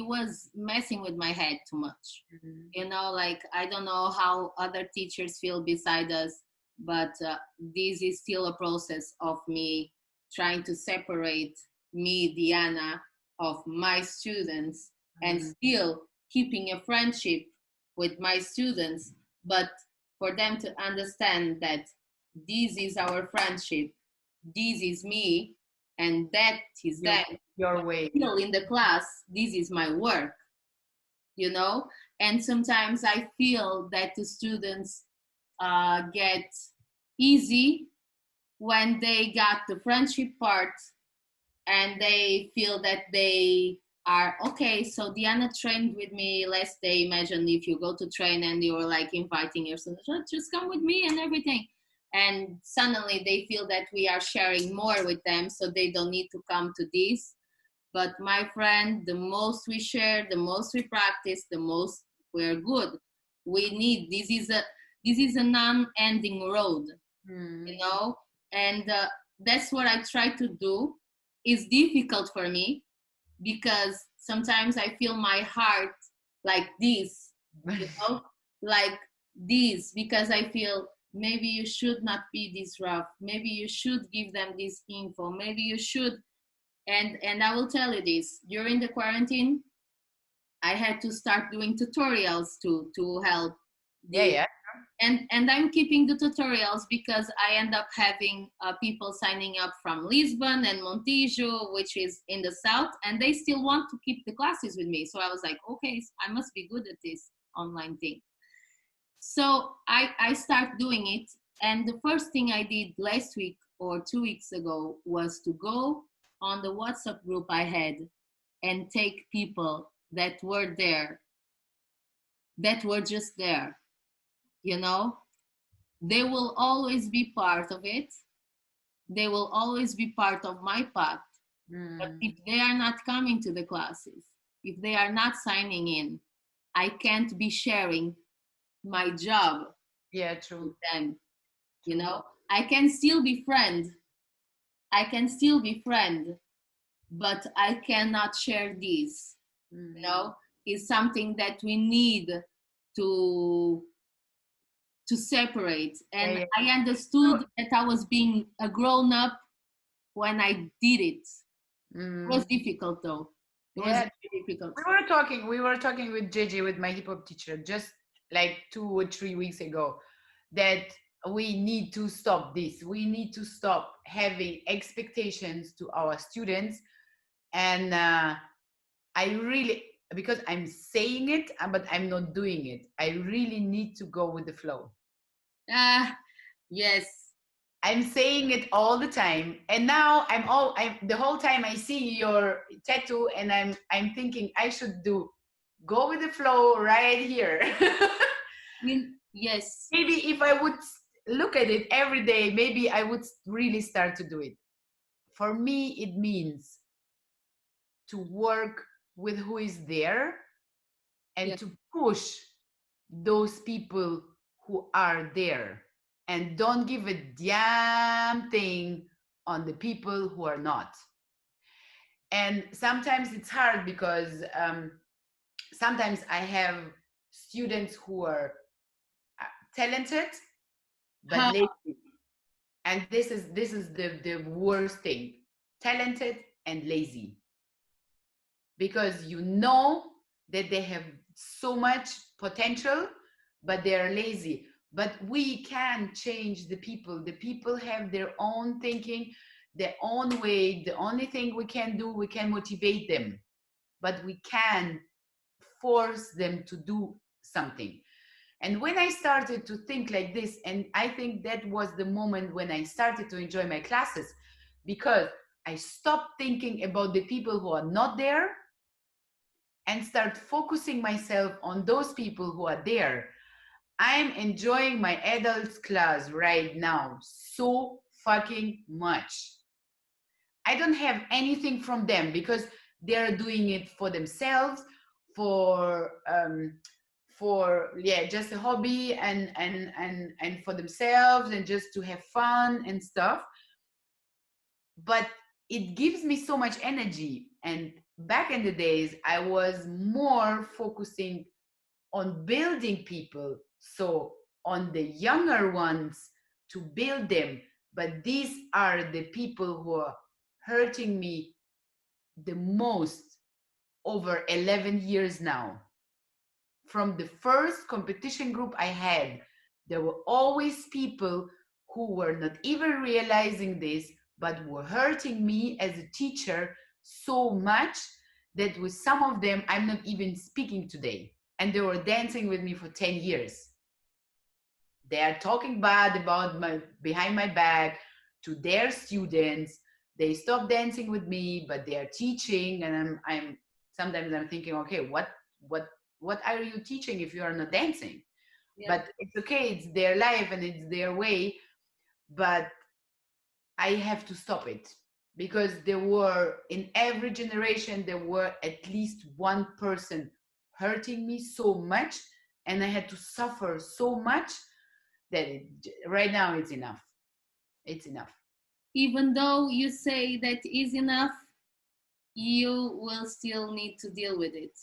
was messing with my head too much. Mhm. You know, like I don't know how other teachers feel beside us, but this is still a process of me trying to separate me, Diana, of my students, and still keeping a friendship with my students, but for them to understand that this is our friendship, this is me, and that is Your, that. your way. Still in the class, this is my work, you know? And sometimes I feel that the students get easy when they got the friendship part and they feel that they are okay. So Diana trained with me last day. Imagine if you go to train and you're like inviting your students, "Oh, just come with me and everything." And suddenly they feel that we are sharing more with them, so they don't need to come to this. But my friend, the most we share, the most we practice, the most we're good. We need, this is a non-ending road, you know? And that's what I try to do. It's difficult for me because sometimes I feel my heart like this, you know, like this, because I feel maybe you should not be this rough. Maybe you should give them this info. Maybe you should. And I will tell you this, during the quarantine, I had to start doing tutorials to help Yeah, the yeah. and I'm keeping the tutorials because I end up having people signing up from Lisbon and Montijo, which is in the south, and they still want to keep the classes with me. So I was like, okay, I must be good at this online thing. So I start doing it, and the first thing I did last week or 2 weeks ago was to go on the WhatsApp group I had and take people that were there, that were just there, you know. They will always be part of it. They will always be part of my path. But Mm. if they are not coming to the classes, if they are not signing in, I can't be sharing my job Yeah, with true. them. You know, I can still be friend. I can still be friend, but I cannot share this. You Mm. know, is something that we need to separate. Yeah, And yeah. I understood that I was being a grown up when I did it. It was Mm. difficult though. It was Yeah. very difficult. We were talking with JJ, with my hip hop teacher, just like 2 or 3 weeks ago, that we need to stop this. We need to stop having expectations to our students. And I really, because I'm saying it, but I'm not doing it. I really need to go with the flow. Ah, yes. I'm saying it all the time, and now I'm the whole time I see your tattoo, and I'm thinking I should do go with the flow right here. Yes. Maybe if I would look at it every day, maybe I would really start to do it. For me, it means to work with who is there and Yeah. to push those people who are there, and don't give a damn thing on the people who are not. And sometimes it's hard because sometimes I have students who are talented but Huh. lazy, and this is the worst thing: talented and lazy, because you know that they have so much potential but they are lazy. But we can change the people. The people have their own thinking, their own way. The only thing we can do, we can motivate them, but we can force them to do something. And when I started to think like this, and I think that was the moment when I started to enjoy my classes, because I stopped thinking about the people who are not there and start focusing myself on those people who are there. I'm enjoying my adults class right now so fucking much. I don't have anything from them because they're doing it for themselves, for yeah, just a hobby, and for themselves, and just to have fun and stuff. But it gives me so much energy. And back in the days, I was more focusing on building people, so on the younger ones, to build them. But these are the people who are hurting me the most over 11 years now. From the first competition group I had, there were always people who were not even realizing this, but were hurting me as a teacher so much that with some of them, I'm not even speaking today. And they were dancing with me for 10 years. They are talking bad about my behind my back to their students. They stop dancing with me, but they are teaching, and I'm sometimes I'm thinking, okay, what are you teaching if you are not dancing? Yeah. But it's okay, it's their life and it's their way. But I have to stop it, because there were, in every generation, there were at least one person hurting me so much, and I had to suffer so much that right now it's enough. It's enough. Even though you say that is enough, you will still need to deal with it.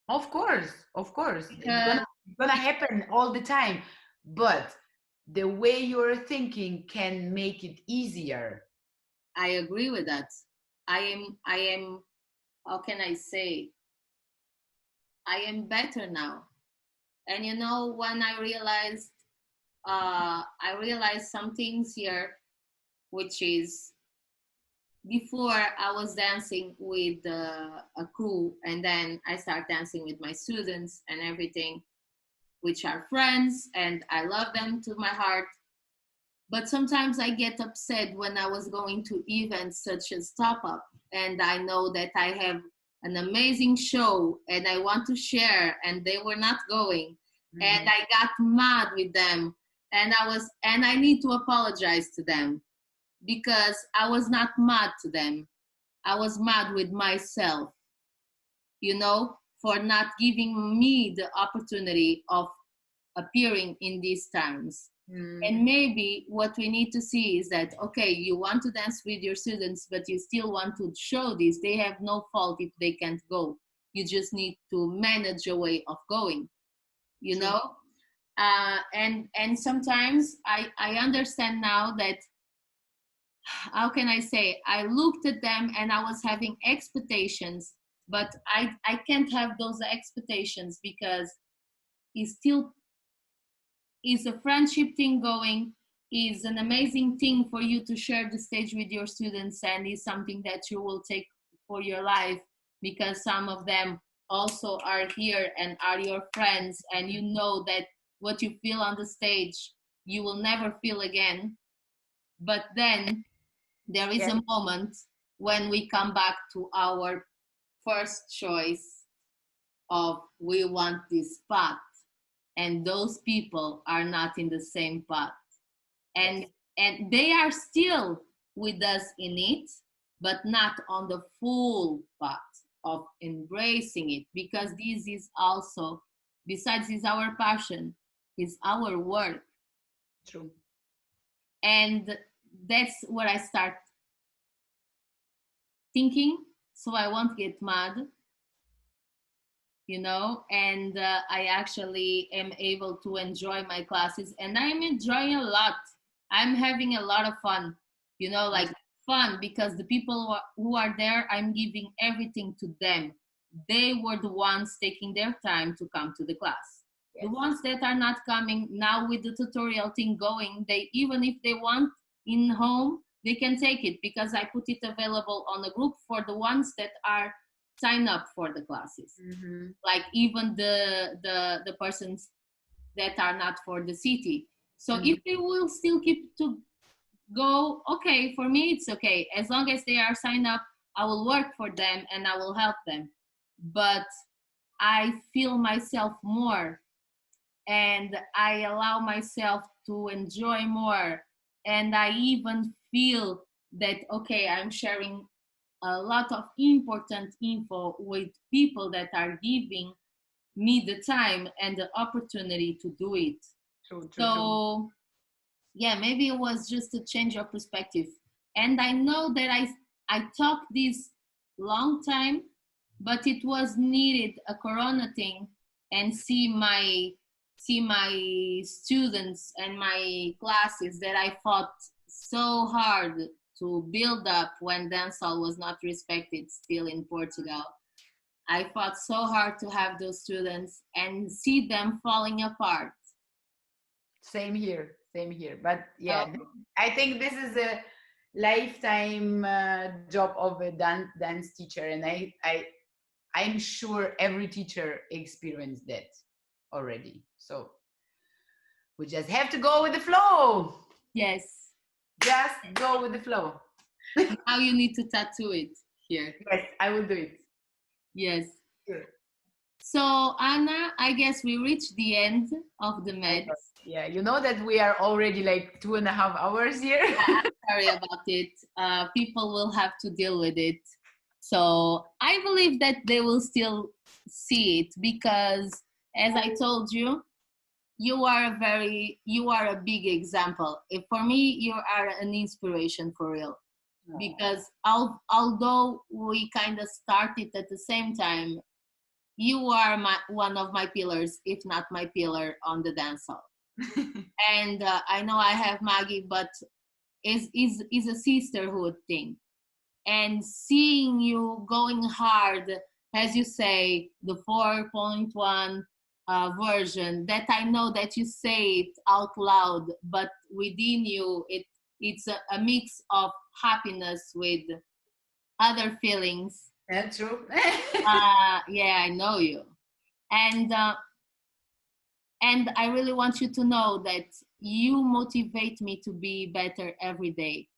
Of course, it's Because gonna happen all the time. But the way you're thinking can make it easier. I agree with that. I am, how can I say, I am better now. And you know, when I realized some things here, which is before I was dancing with a crew, and then I start dancing with my students and everything, which are friends, and I love them to my heart. But sometimes I get upset when I was going to events such as Top Up, and I know that I have an amazing show and I want to share, and they were not going, and I got mad with them, and I need to apologize to them because I was not mad to them. I was mad with myself, you know, for not giving me the opportunity of appearing in these times. And maybe what we need to see is that, okay, you want to dance with your students, but you still want to show this. They have no fault if they can't go. You just need to manage a way of going, you know? And sometimes I understand now that, how can I say, I looked at them and I was having expectations, but I can't have those expectations because it's still is a friendship thing going, is an amazing thing for you to share the stage with your students, and is something that you will take for your life because some of them also are here and are your friends, and you know that what you feel on the stage you will never feel again. But then there is a moment when we come back to our first choice of we want this path, and those people are not in the same path, and they are still with us in it, but not on the full path of embracing it, because this is also, besides is our passion, is our work. True. And that's what I start thinking, so I won't get mad, you know, and I actually am able to enjoy my classes, and I'm enjoying a lot. I'm having a lot of fun, you know, like fun, because the people who are there, I'm giving everything to them. They were the ones taking their time to come to the class. The ones that are not coming now with the tutorial thing going, they, even if they want in home, they can take it because I put it available on the group for the ones that are sign up for the classes. Like even the persons that are not for the city. So if they will still keep to go, okay, for me it's okay. As long as they are signed up, I will work for them and I will help them. But I feel myself more, and I allow myself to enjoy more, and I even feel that, okay, I'm sharing a lot of important info with people that are giving me the time and the opportunity to do it. So yeah, maybe it was just a change of perspective. And I know that I talked this long time, but it was needed, a corona thing, and see my students and my classes that I fought so hard to build up when dancehall was not respected still in Portugal. I fought so hard to have those students and see them falling apart. Same here, same here. But yeah, I think this is a lifetime job of a dance teacher, and I'm sure every teacher experienced that already. So we just have to go with the flow. Yes. Just go with the flow. Now you need to tattoo it here. Yes, I will do it. Yes. Sure. So Anna, I guess we reached the end of the Medz. Yeah, you know that we are already like 2.5 hours here. I'm sorry about it. People will have to deal with it. So I believe that they will still see it because, as I told you, you are a big example. For me, you are an inspiration for real. Because although we kind of started at the same time, you are one of my pillars, if not my pillar, on the dancehall. And I know I have Maggie, but is a sisterhood thing. and seeing you going hard, as you say, the 4.1 version, that I know that you say it out loud, but within you, it's a mix of happiness with other feelings. That's true. Yeah, I know you. And I really want you to know that you motivate me to be better every day.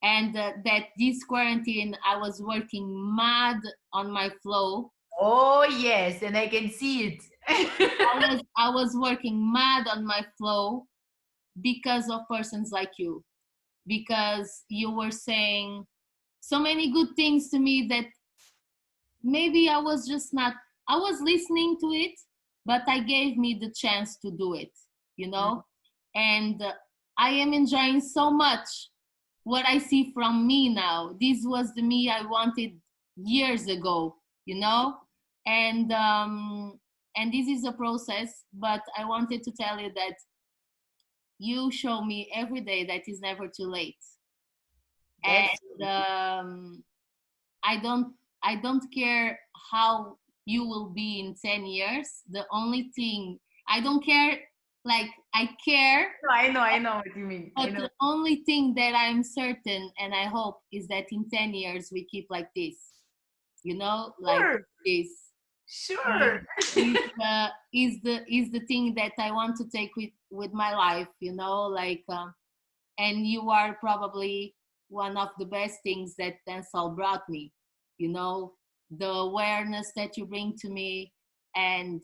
And that this quarantine, I was working mad on my flow. Oh yes, and I can see it. I was working mad on my flow because of persons like you, because you were saying so many good things to me that maybe I was listening to it, but I gave me the chance to do it, you know? And I am enjoying so much what I see from me now. This was the me I wanted years ago, you know? And this is a process, but I wanted to tell you that you show me every day that it's never too late. And I don't care how you will be in 10 years. The only thing, I don't care, like I care. No, I know what you mean. But the only thing that I'm certain and I hope is that in 10 years we keep like this, you know, like this. Sure. Is the thing that I want to take with my life, you know, like, and you are probably one of the best things that Dancehall brought me, you know, the awareness that you bring to me. And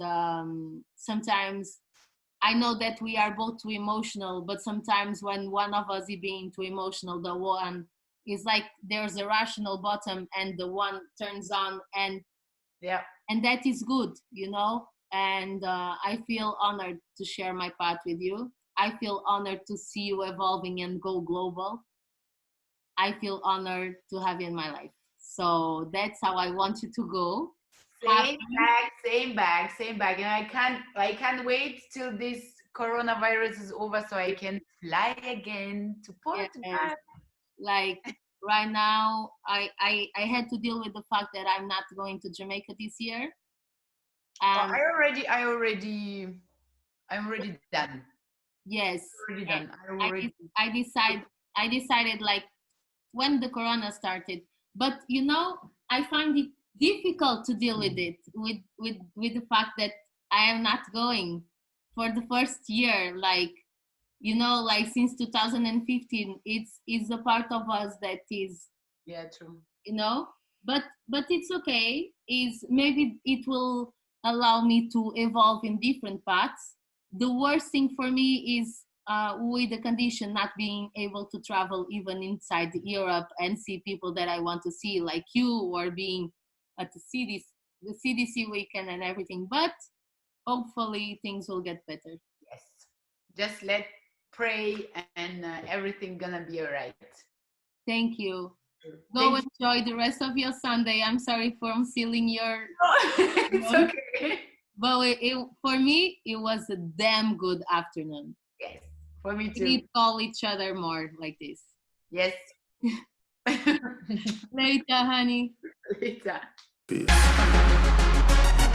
sometimes I know that we are both too emotional, but sometimes when one of us is being too emotional, the one is like there's a rational bottom and the one turns on, and yeah, and that is good, you know. And I feel honored to share my path with you. I feel honored to see you evolving and go global. I feel honored to have you in my life. So that's how I want you to go. Same back. And I can't wait till this coronavirus is over so I can fly again to Portugal. Yes. Like right now, I had to deal with the fact that I'm not going to Jamaica this year. I'm already done. Yes. Already done. I decided like when the corona started, but you know, I find it difficult to deal with it, with the fact that I am not going for the first year, like, you know, like since 2015, it's a part of us that is, yeah, true, you know, but it's okay. Is maybe it will allow me to evolve in different paths. The worst thing for me is with the condition not being able to travel even inside Europe and see people that I want to see, like you, or being at the CDC weekend and everything. But hopefully things will get better. Yes, just pray and everything gonna be all right. Thank you. Go enjoy the rest of your Sunday. I'm sorry for stealing your. It's okay. But for me, it was a damn good afternoon. Yes, for me too. We need to call each other more like this. Yes. Later, honey. Later.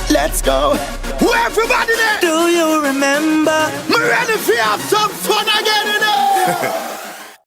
Let's go. Where everybody there? Do you remember? Me ready for have some fun again, you know?